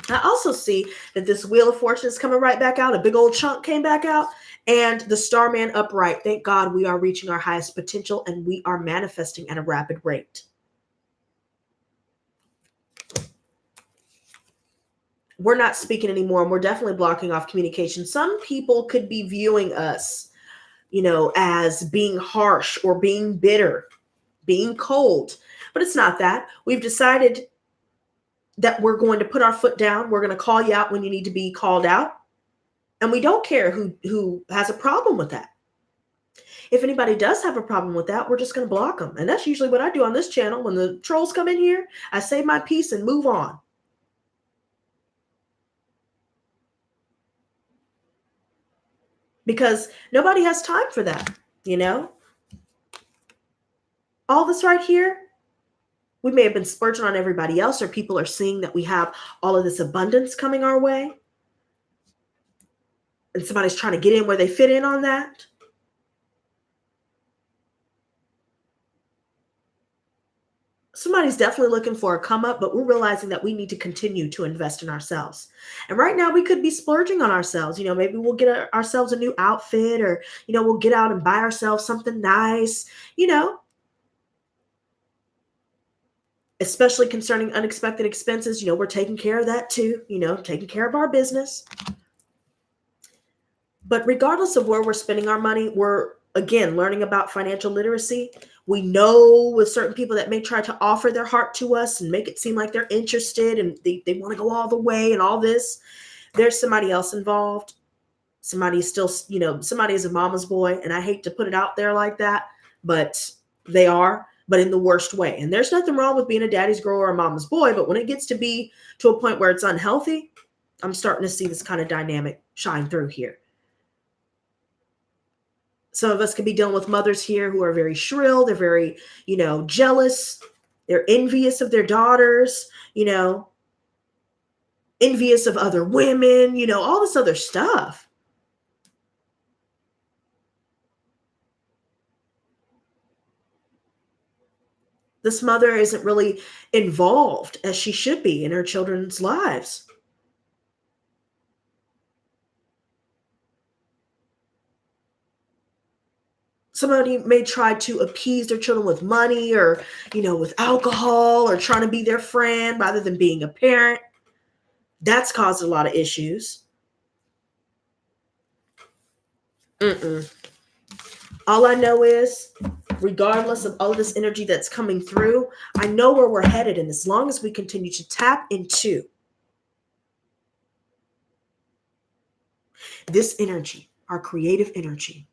I also see that this Wheel of Fortune is coming right back out. A big old chunk came back out. And the Starman upright. Thank God we are reaching our highest potential, and we are manifesting at a rapid rate. We're not speaking anymore, and we're definitely blocking off communication. Some people could be viewing us, as being harsh or being bitter, being cold. But it's not that. We've decided that we're going to put our foot down. We're going to call you out when you need to be called out. And we don't care who has a problem with that. If anybody does have a problem with that, we're just going to block them. And that's usually what I do on this channel. When the trolls come in here, I say my piece and move on. Because nobody has time for that, you know? All this right here, we may have been splurging on everybody else, or people are seeing that we have all of this abundance coming our way. And somebody's trying to get in where they fit in on that. Somebody's definitely looking for a come up, but we're realizing that we need to continue to invest in ourselves. And right now we could be splurging on ourselves. You know, maybe we'll get ourselves a new outfit, or, you know, we'll get out and buy ourselves something nice, you know, especially concerning unexpected expenses. You know, we're taking care of that too, you know, taking care of our business. But regardless of where we're spending our money, we're, again, learning about financial literacy. We know with certain people that may try to offer their heart to us and make it seem like they're interested and they want to go all the way and all this. There's somebody else involved. Somebody is still, you know, somebody is a mama's boy. And I hate to put it out there like that, but they are, but in the worst way. And there's nothing wrong with being a daddy's girl or a mama's boy. But when it gets to be to a point where it's unhealthy, I'm starting to see this kind of dynamic shine through here. Some of us could be dealing with mothers here who are very shrill. They're very, you know, jealous. They're envious of their daughters, you know, envious of other women, you know, all this other stuff. This mother isn't really involved as she should be in her children's lives. Somebody may try to appease their children with money, or, you know, with alcohol, or trying to be their friend rather than being a parent. That's caused a lot of issues. All I know is, regardless of all of this energy that's coming through, I know where we're headed. And as long as we continue to tap into this energy, our creative energy,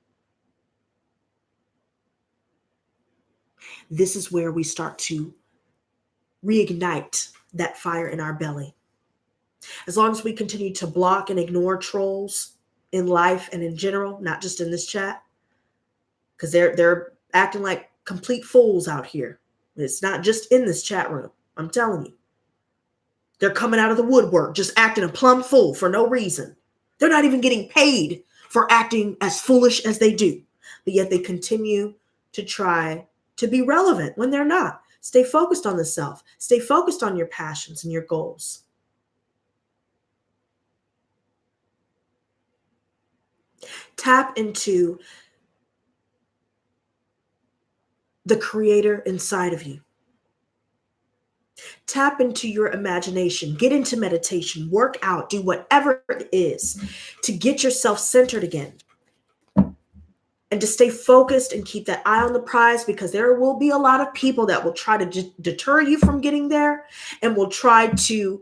this is where we start to reignite that fire in our belly. As long as we continue to block and ignore trolls in life and in general, not just in this chat, because they're acting like complete fools out here. It's not just in this chat room. I'm telling you. They're coming out of the woodwork, just acting a plumb fool for no reason. They're not even getting paid for acting as foolish as they do. But yet they continue to try to be relevant when they're not. Stay focused on the self. Stay focused on your passions and your goals. Tap into the creator inside of you. Tap into your imagination. Get into meditation. Work out. Do whatever it is to get yourself centered again. And to stay focused and keep that eye on the prize, because there will be a lot of people that will try to deter you from getting there and will try to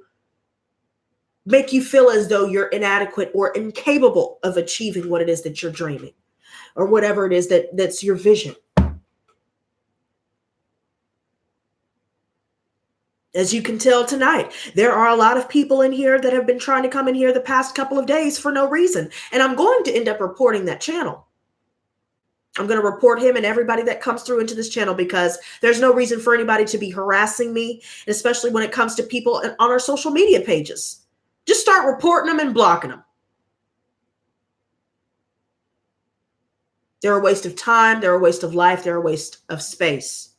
make you feel as though you're inadequate or incapable of achieving what it is that you're dreaming, or whatever it is that's your vision. As you can tell tonight, there are a lot of people in here that have been trying to come in here the past couple of days for no reason. And I'm going to end up reporting that channel. I'm going to report him and everybody that comes through into this channel, because there's no reason for anybody to be harassing me, especially when it comes to people on our social media pages. Just start reporting them and blocking them. They're a waste of time. They're a waste of life. They're a waste of space.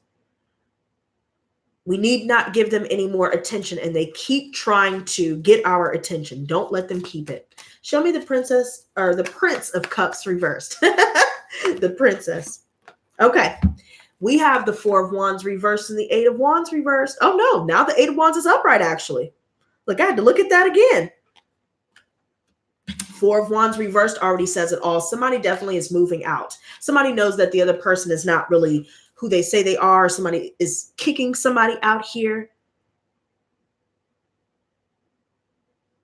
We need not give them any more attention, and they keep trying to get our attention. Don't let them keep it. Show me the princess, or the Prince of Cups reversed. The princess. Okay. We have the Four of Wands reversed and the Eight of Wands reversed. Oh no, now the Eight of Wands is upright actually. Look, I had to look at that again. Four of Wands reversed already says it all. Somebody definitely is moving out. Somebody knows that the other person is not really who they say they are. Somebody is kicking somebody out here.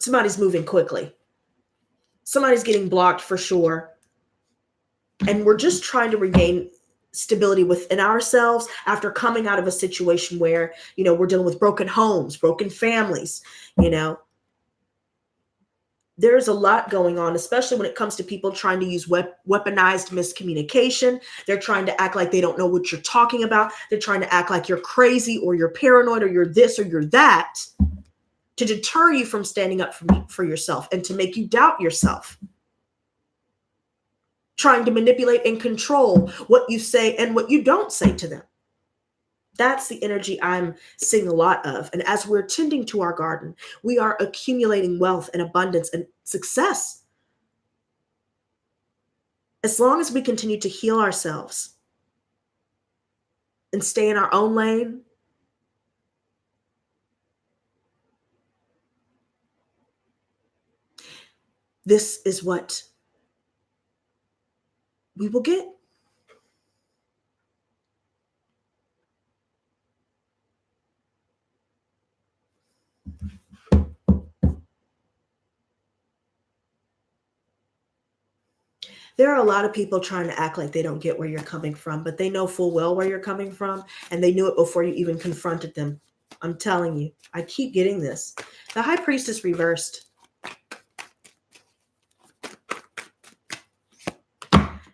Somebody's moving quickly. Somebody's getting blocked for sure. And we're just trying to regain stability within ourselves after coming out of a situation where, we're dealing with broken homes, broken families, There's a lot going on, especially when it comes to people trying to use weaponized miscommunication. They're trying to act like they don't know what you're talking about. They're trying to act like you're crazy or you're paranoid or you're this or you're that to deter you from standing up for yourself and to make you doubt yourself. Trying to manipulate and control what you say and what you don't say to them. That's the energy I'm seeing a lot of. And as we're tending to our garden, we are accumulating wealth and abundance and success. As long as we continue to heal ourselves and stay in our own lane, this is what we will get. There are a lot of people trying to act like they don't get where you're coming from, but they know full well where you're coming from, and they knew it before you even confronted them. I'm telling you, I keep getting this. The High Priestess reversed.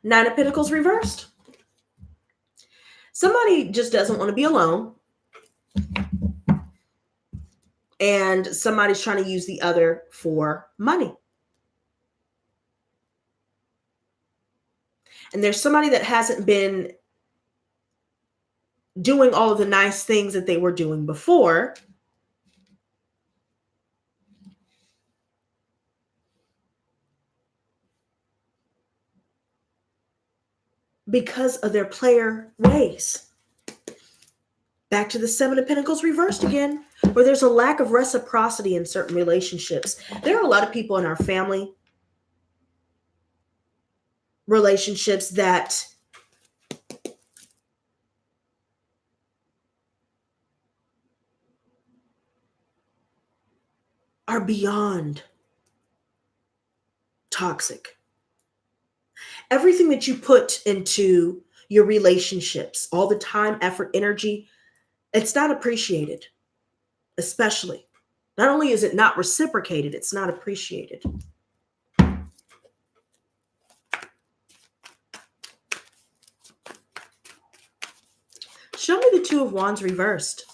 Nine of Pentacles reversed. Somebody just doesn't want to be alone, and somebody's trying to use the other for money. And there's somebody that hasn't been doing all of the nice things that they were doing before because of their player ways. Back to the Seven of Pentacles reversed again, where there's a lack of reciprocity in certain relationships. There are a lot of people in our family relationships that are beyond toxic. Everything that you put into your relationships, all the time, effort, energy, it's not appreciated, especially. Not only is it not reciprocated, it's not appreciated. Show me the Two of Wands reversed.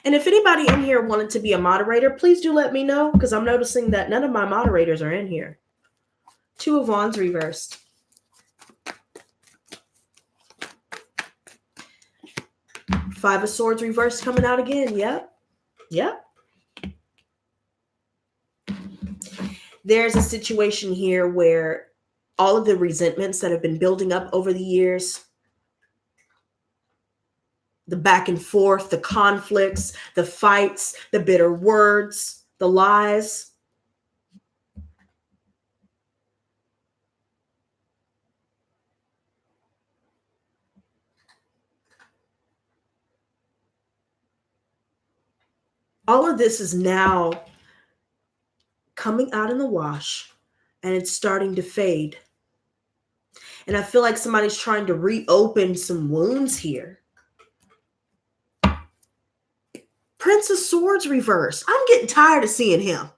And if anybody in here wanted to be a moderator, please do let me know, because I'm noticing that none of my moderators are in here. Two of Wands reversed. Five of Swords reversed coming out again. Yep. There's a situation here where all of the resentments that have been building up over the years, the back and forth, the conflicts, the fights, the bitter words, the lies, all of this is now coming out in the wash, and it's starting to fade. And I feel like somebody's trying to reopen some wounds here. Prince of Swords reversed. I'm getting tired of seeing him.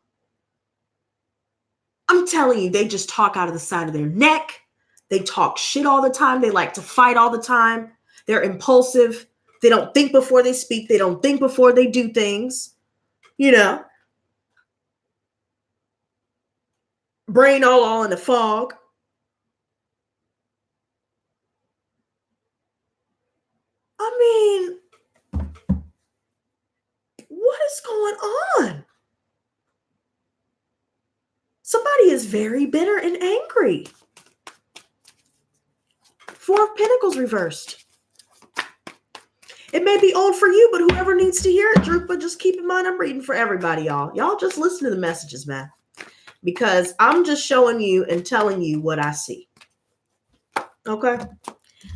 I'm telling you, they just talk out of the side of their neck. They talk shit all the time. They like to fight all the time. They're impulsive. They don't think before they speak. They don't think before they do things. Brain all in the fog. I mean, what is going on? Somebody is very bitter and angry. Four of Pentacles reversed. It may be old for you, but whoever needs to hear it, Drew, but just keep in mind, I'm reading for everybody, y'all. Y'all just listen to the messages, man. Because I'm just showing you and telling you what I see. Okay?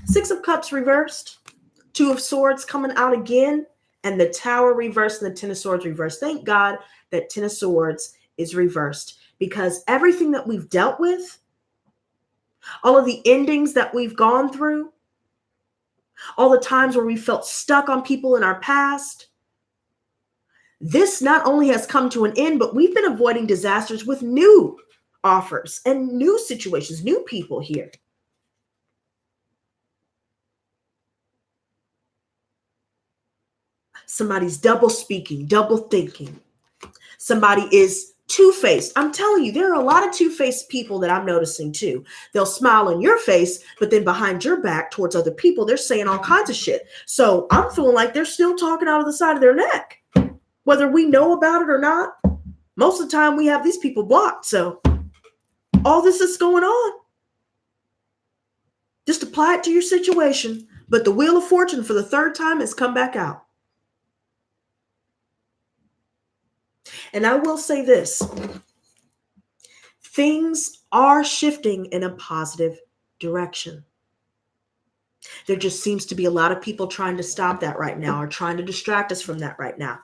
Six of Cups reversed. Two of Swords coming out again. and the Tower reversed and the Ten of Swords reversed. Thank God that Ten of Swords is reversed, because everything that we've dealt with, all of the endings that we've gone through, all the times where we felt stuck on people in our past, this not only has come to an end, but we've been avoiding disasters with new offers and new situations, new people here. Somebody's double speaking, double thinking. Somebody is two-faced. I'm telling you, there are a lot of two-faced people that I'm noticing too. They'll smile in your face, but then behind your back towards other people, they're saying all kinds of shit. So I'm feeling like they're still talking out of the side of their neck, whether we know about it or not. Most of the time we have these people blocked. So all this is going on. Just apply it to your situation. But the Wheel of Fortune for the third time has come back out. And I will say this. Things are shifting in a positive direction. There just seems to be a lot of people trying to stop that right now, or trying to distract us from that right now.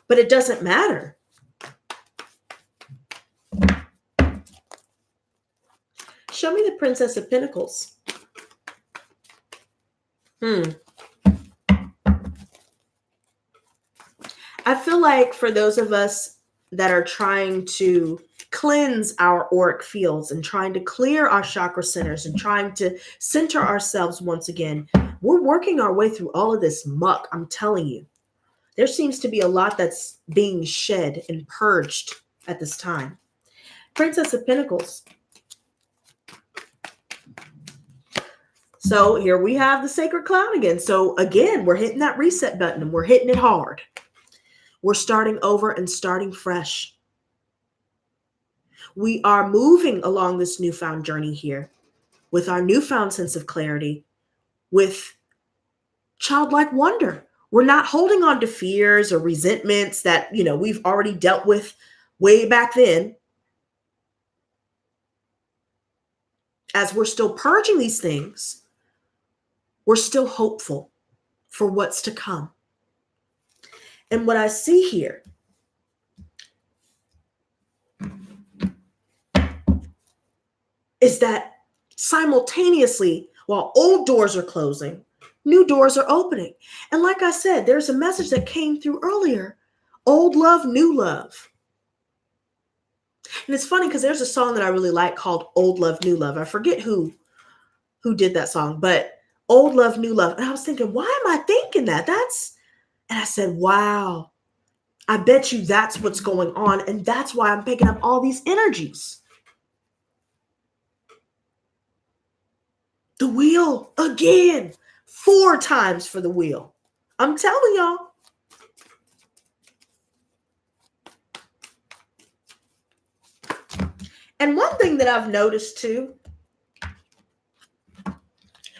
But it doesn't matter. Show me the Princess of Pentacles. I feel like for those of us that are trying to cleanse our auric fields and trying to clear our chakra centers and trying to center ourselves once again, we're working our way through all of this muck. I'm telling you, there seems to be a lot that's being shed and purged at this time. Princess of Pentacles. So here we have the Sacred Cloud again. So again, we're hitting that reset button and we're hitting it hard. We're starting over and starting fresh. We are moving along this newfound journey here with our newfound sense of clarity, with childlike wonder. We're not holding on to fears or resentments that, we've already dealt with way back then. As we're still purging these things, we're still hopeful for what's to come. And what I see here is that simultaneously, while old doors are closing, new doors are opening. And like I said, there's a message that came through earlier. Old love, new love. And it's funny because there's a song that I really like called Old Love, New Love. I forget who did that song, but Old Love, New Love. And I was thinking, why am I thinking that? And I said, wow, I bet you that's what's going on. And that's why I'm picking up all these energies. The wheel again, 4 times for the wheel. I'm telling y'all. And one thing that I've noticed too,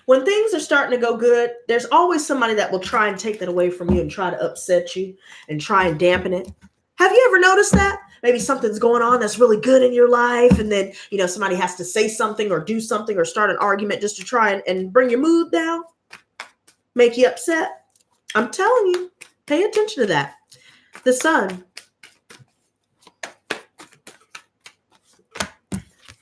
when things are starting to go good, there's always somebody that will try and take that away from you and try to upset you and try and dampen it. Have you ever noticed that? Maybe something's going on that's really good in your life, and then, somebody has to say something or do something or start an argument just to try and bring your mood down, make you upset. I'm telling you, pay attention to that. The Sun.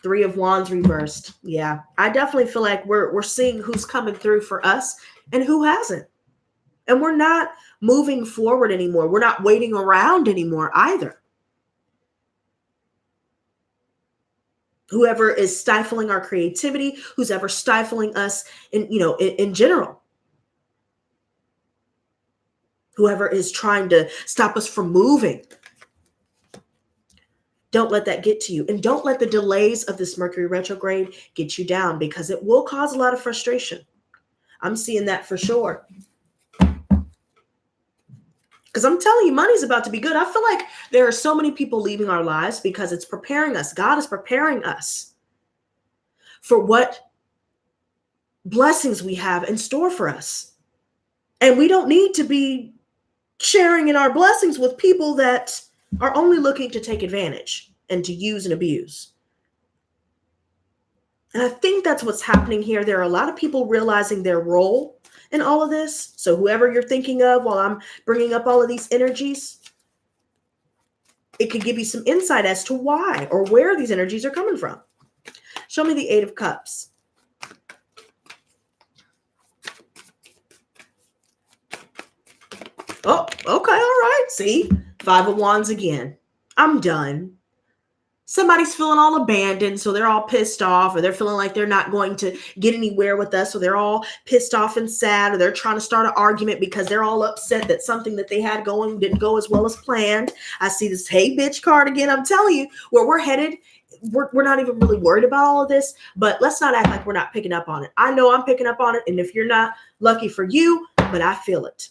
3 of Wands reversed. Yeah, I definitely feel like we're seeing who's coming through for us and who hasn't. And we're not moving forward anymore. We're not waiting around anymore either. Whoever is stifling our creativity, who's ever stifling us in general. Whoever is trying to stop us from moving. Don't let that get to you. And don't let the delays of this Mercury retrograde get you down, because it will cause a lot of frustration. I'm seeing that for sure. Because I'm telling you, money's about to be good. I feel like there are so many people leaving our lives because it's preparing us. God is preparing us for what blessings we have in store for us. And we don't need to be sharing in our blessings with people that are only looking to take advantage and to use and abuse. And I think that's what's happening here. There are a lot of people realizing their role in all of this. So whoever you're thinking of while I'm bringing up all of these energies, it could give you some insight as to why or where these energies are coming from. Show me the Eight of Cups. Oh, okay, all right. See, Five of Wands again. I'm done. Somebody's feeling all abandoned, so they're all pissed off, or they're feeling like they're not going to get anywhere with us, so they're all pissed off and sad, or they're trying to start an argument because they're all upset that something that they had going didn't go as well as planned. I see this hey bitch card again. I'm telling you, where we're headed, we're not even really worried about all of this, but let's not act like we're not picking up on it. I know I'm picking up on it, and if you're not, lucky for you, but I feel it.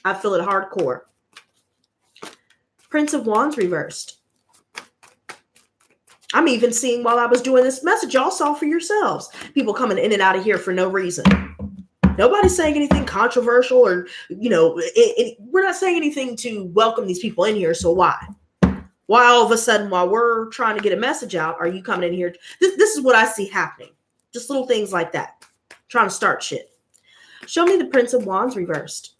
I feel it hardcore. Prince of Wands reversed. I'm even seeing while I was doing this message, y'all saw for yourselves, people coming in and out of here for no reason. Nobody's saying anything controversial or, we're not saying anything to welcome these people in here. So why? Why all of a sudden, while we're trying to get a message out, are you coming in here? This is what I see happening. Just little things like that. Trying to start shit. Show me the Prince of Wands reversed.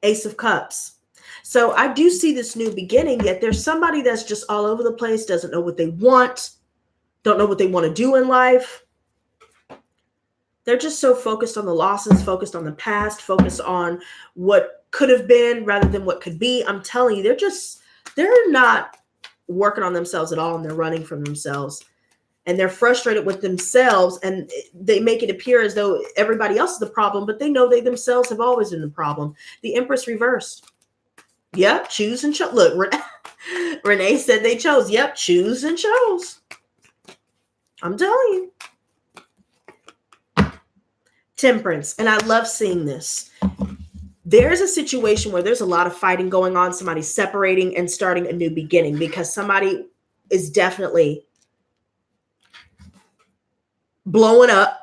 Ace of Cups. So I do see this new beginning, yet there's somebody that's just all over the place, doesn't know what they want, don't know what they want to do in life. They're just so focused on the losses, focused on the past, focused on what could have been rather than what could be. I'm telling you, they're not working on themselves at all, and they're running from themselves. And they're frustrated with themselves, and they make it appear as though everybody else is the problem, but they know they themselves have always been the problem. The Empress reversed. Yep, choose and chose. Look, Renee said they chose. Yep, choose and chose. I'm telling you. Temperance. And I love seeing this. There's a situation where there's a lot of fighting going on. Somebody's separating and starting a new beginning because somebody is definitely blowing up.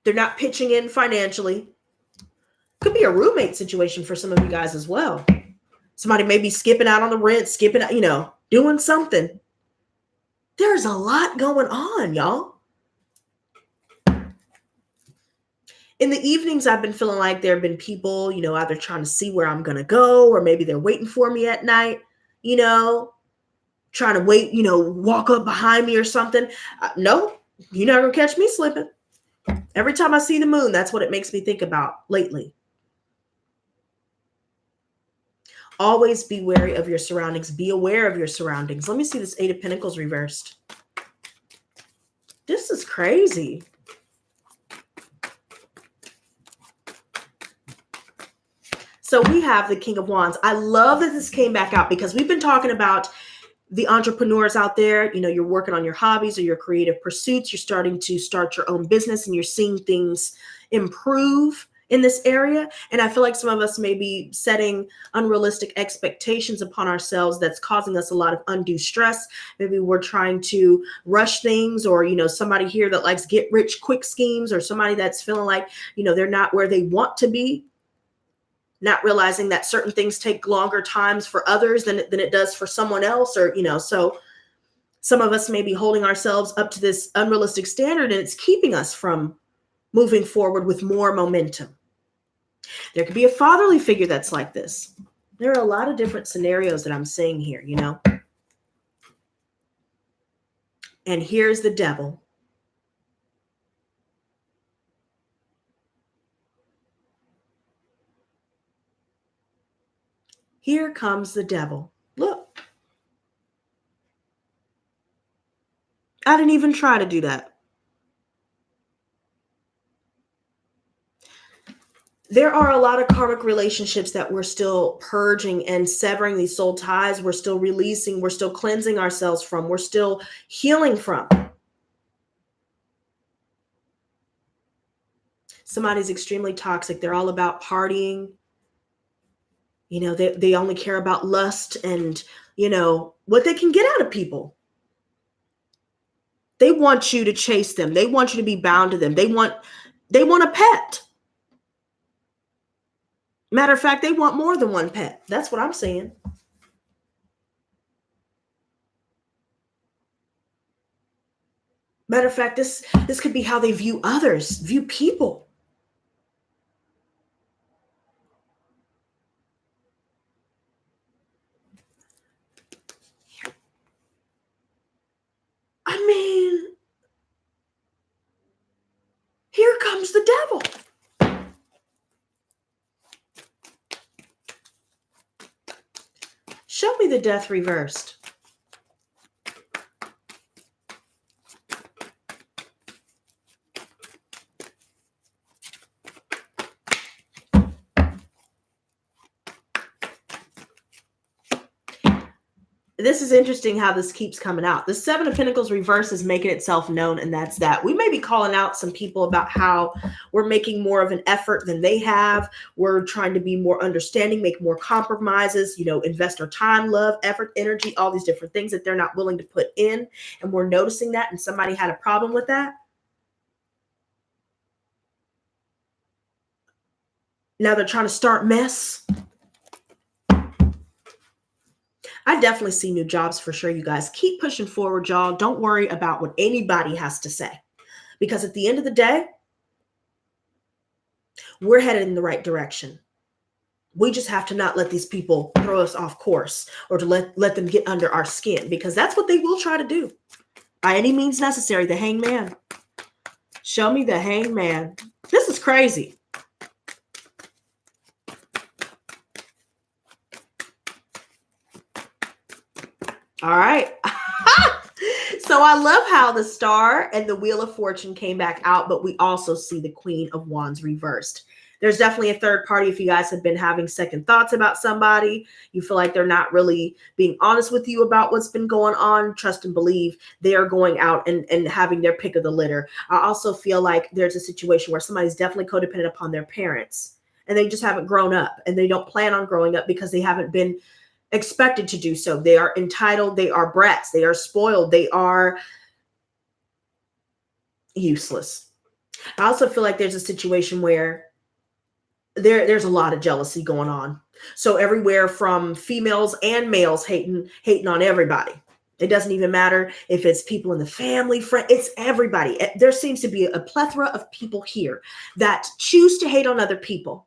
They're not pitching in financially. Could be a roommate situation for some of you guys as well. Somebody may be skipping out on the rent, skipping out, doing something. There's a lot going on, y'all. In the evenings, I've been feeling like there have been people, either trying to see where I'm going to go, or maybe they're waiting for me at night, trying to wait, walk up behind me or something. No, you're not going to catch me slipping. Every time I see the moon, that's what it makes me think about lately. Always be wary of your surroundings. Be aware of your surroundings. Let me see this Eight of Pentacles reversed. This is crazy. So we have the King of Wands. I love that this came back out because we've been talking about the entrepreneurs out there. You're working on your hobbies or your creative pursuits. You're starting to start your own business and you're seeing things improve in this area. And I feel like some of us may be setting unrealistic expectations upon ourselves that's causing us a lot of undue stress. Maybe we're trying to rush things, or, somebody here that likes get rich quick schemes, or somebody that's feeling like, they're not where they want to be. Not realizing that certain things take longer times for others than it does for someone else, or, so some of us may be holding ourselves up to this unrealistic standard, and it's keeping us from moving forward with more momentum. There could be a fatherly figure that's like this. There are a lot of different scenarios that I'm seeing here, And here's the devil. Here comes the devil. Look. I didn't even try to do that. There are a lot of karmic relationships that we're still purging and severing these soul ties. We're still releasing. We're still cleansing ourselves from. We're still healing from. Somebody's extremely toxic. They're all about partying. They only care about lust and, what they can get out of people. They want you to chase them. They want you to be bound to them. They want a pet. Matter of fact, they want more than one pet. That's what I'm saying. Matter of fact, this could be how they view others, view people. I mean, here comes the devil. Show me the death reversed. This is interesting how this keeps coming out. The Seven of Pentacles reverse is making itself known, and that's that. We may be calling out some people about how we're making more of an effort than they have. We're trying to be more understanding, make more compromises, invest our time, love, effort, energy, all these different things that they're not willing to put in. And we're noticing that, and somebody had a problem with that. Now they're trying to start mess. I definitely see new jobs for sure, you guys. Keep pushing forward, y'all. Don't worry about what anybody has to say. Because at the end of the day, we're headed in the right direction. We just have to not let these people throw us off course or to let them get under our skin, because that's what they will try to do. By any means necessary, the hangman. Show me the hangman. This is crazy. All right. So I love how the Star and the Wheel of Fortune came back out, but we also see the Queen of Wands reversed. There's definitely a third party. If you guys have been having second thoughts about somebody, you feel like they're not really being honest with you about what's been going on, trust and believe they are going out and having their pick of the litter. I also feel like there's a situation where somebody's definitely codependent upon their parents, and they just haven't grown up, and they don't plan on growing up because they haven't been expected to do so. They are entitled. They are brats. They are spoiled. They are useless. I also feel like there's a situation where there's a lot of jealousy going on. So everywhere from females and males hating on everybody. It doesn't even matter if it's people in the family, friend, it's everybody. There seems to be a plethora of people here that choose to hate on other people.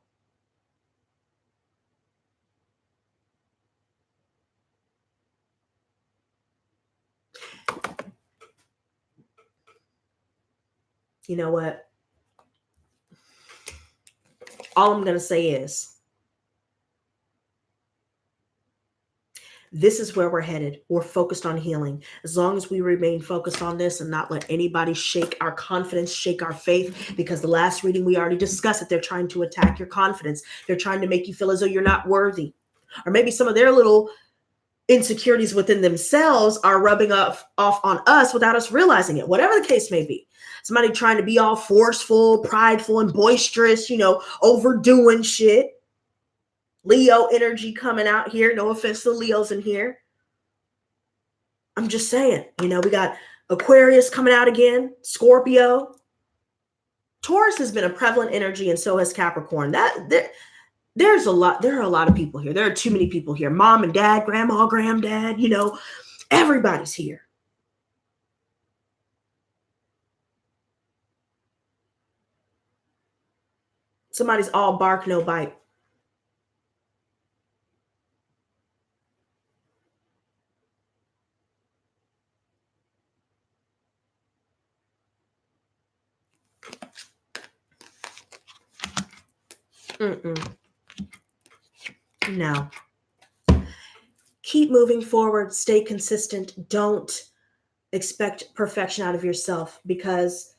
You know what? All I'm going to say is this is where we're headed. We're focused on healing. As long as we remain focused on this and not let anybody shake our confidence, shake our faith, because the last reading we already discussed that they're trying to attack your confidence. They're trying to make you feel as though you're not worthy. Or maybe some of their little insecurities within themselves are rubbing off on us without us realizing it. Whatever the case may be. Somebody trying to be all forceful, prideful, and boisterous, overdoing shit. Leo energy coming out here. No offense to Leos in here. I'm just saying, we got Aquarius coming out again, Scorpio. Taurus has been a prevalent energy, and so has Capricorn. There are a lot of people here. There are too many people here. Mom and dad, grandma, granddad, everybody's here. Somebody's all bark, no bite. No. Keep moving forward. Stay consistent. Don't expect perfection out of yourself, because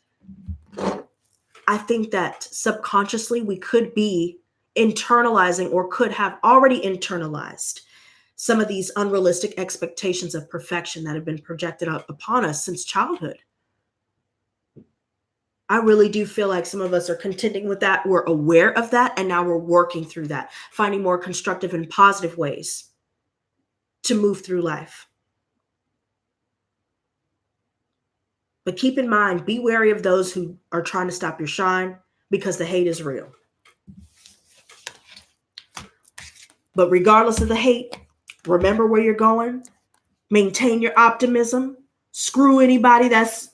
I think that subconsciously we could be internalizing, or could have already internalized, some of these unrealistic expectations of perfection that have been projected upon us since childhood. I really do feel like some of us are contending with that. We're aware of that, and now we're working through that, finding more constructive and positive ways to move through life. But keep in mind, be wary of those who are trying to stop your shine, because the hate is real. But regardless of the hate, remember where you're going. Maintain your optimism. Screw anybody that's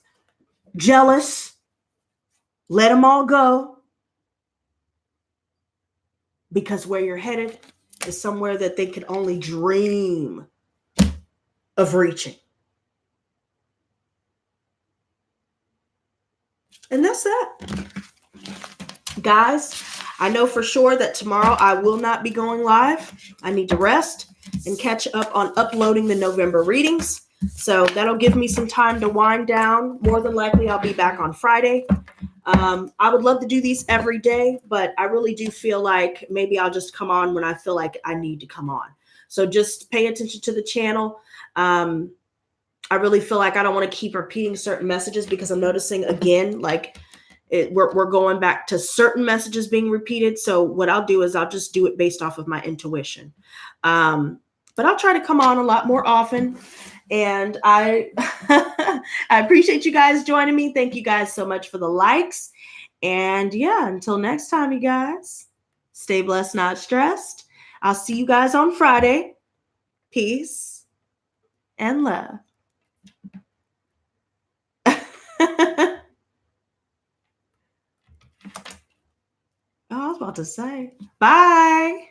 jealous. Let them all go. Because where you're headed is somewhere that they could only dream of reaching. And that's that. Guys, I know for sure that tomorrow I will not be going live. I need to rest and catch up on uploading the November readings. So that'll give me some time to wind down. More than likely, I'll be back on Friday. I would love to do these every day, but I really do feel like maybe I'll just come on when I feel like I need to come on. So just pay attention to the channel. I really feel like I don't want to keep repeating certain messages because I'm noticing again, like we're going back to certain messages being repeated. So what I'll do is I'll just do it based off of my intuition. But I'll try to come on a lot more often. And I I appreciate you guys joining me. Thank you guys so much for the likes. And yeah, until next time, you guys, stay blessed, not stressed. I'll see you guys on Friday. Peace and love. Oh, I was about to say, bye.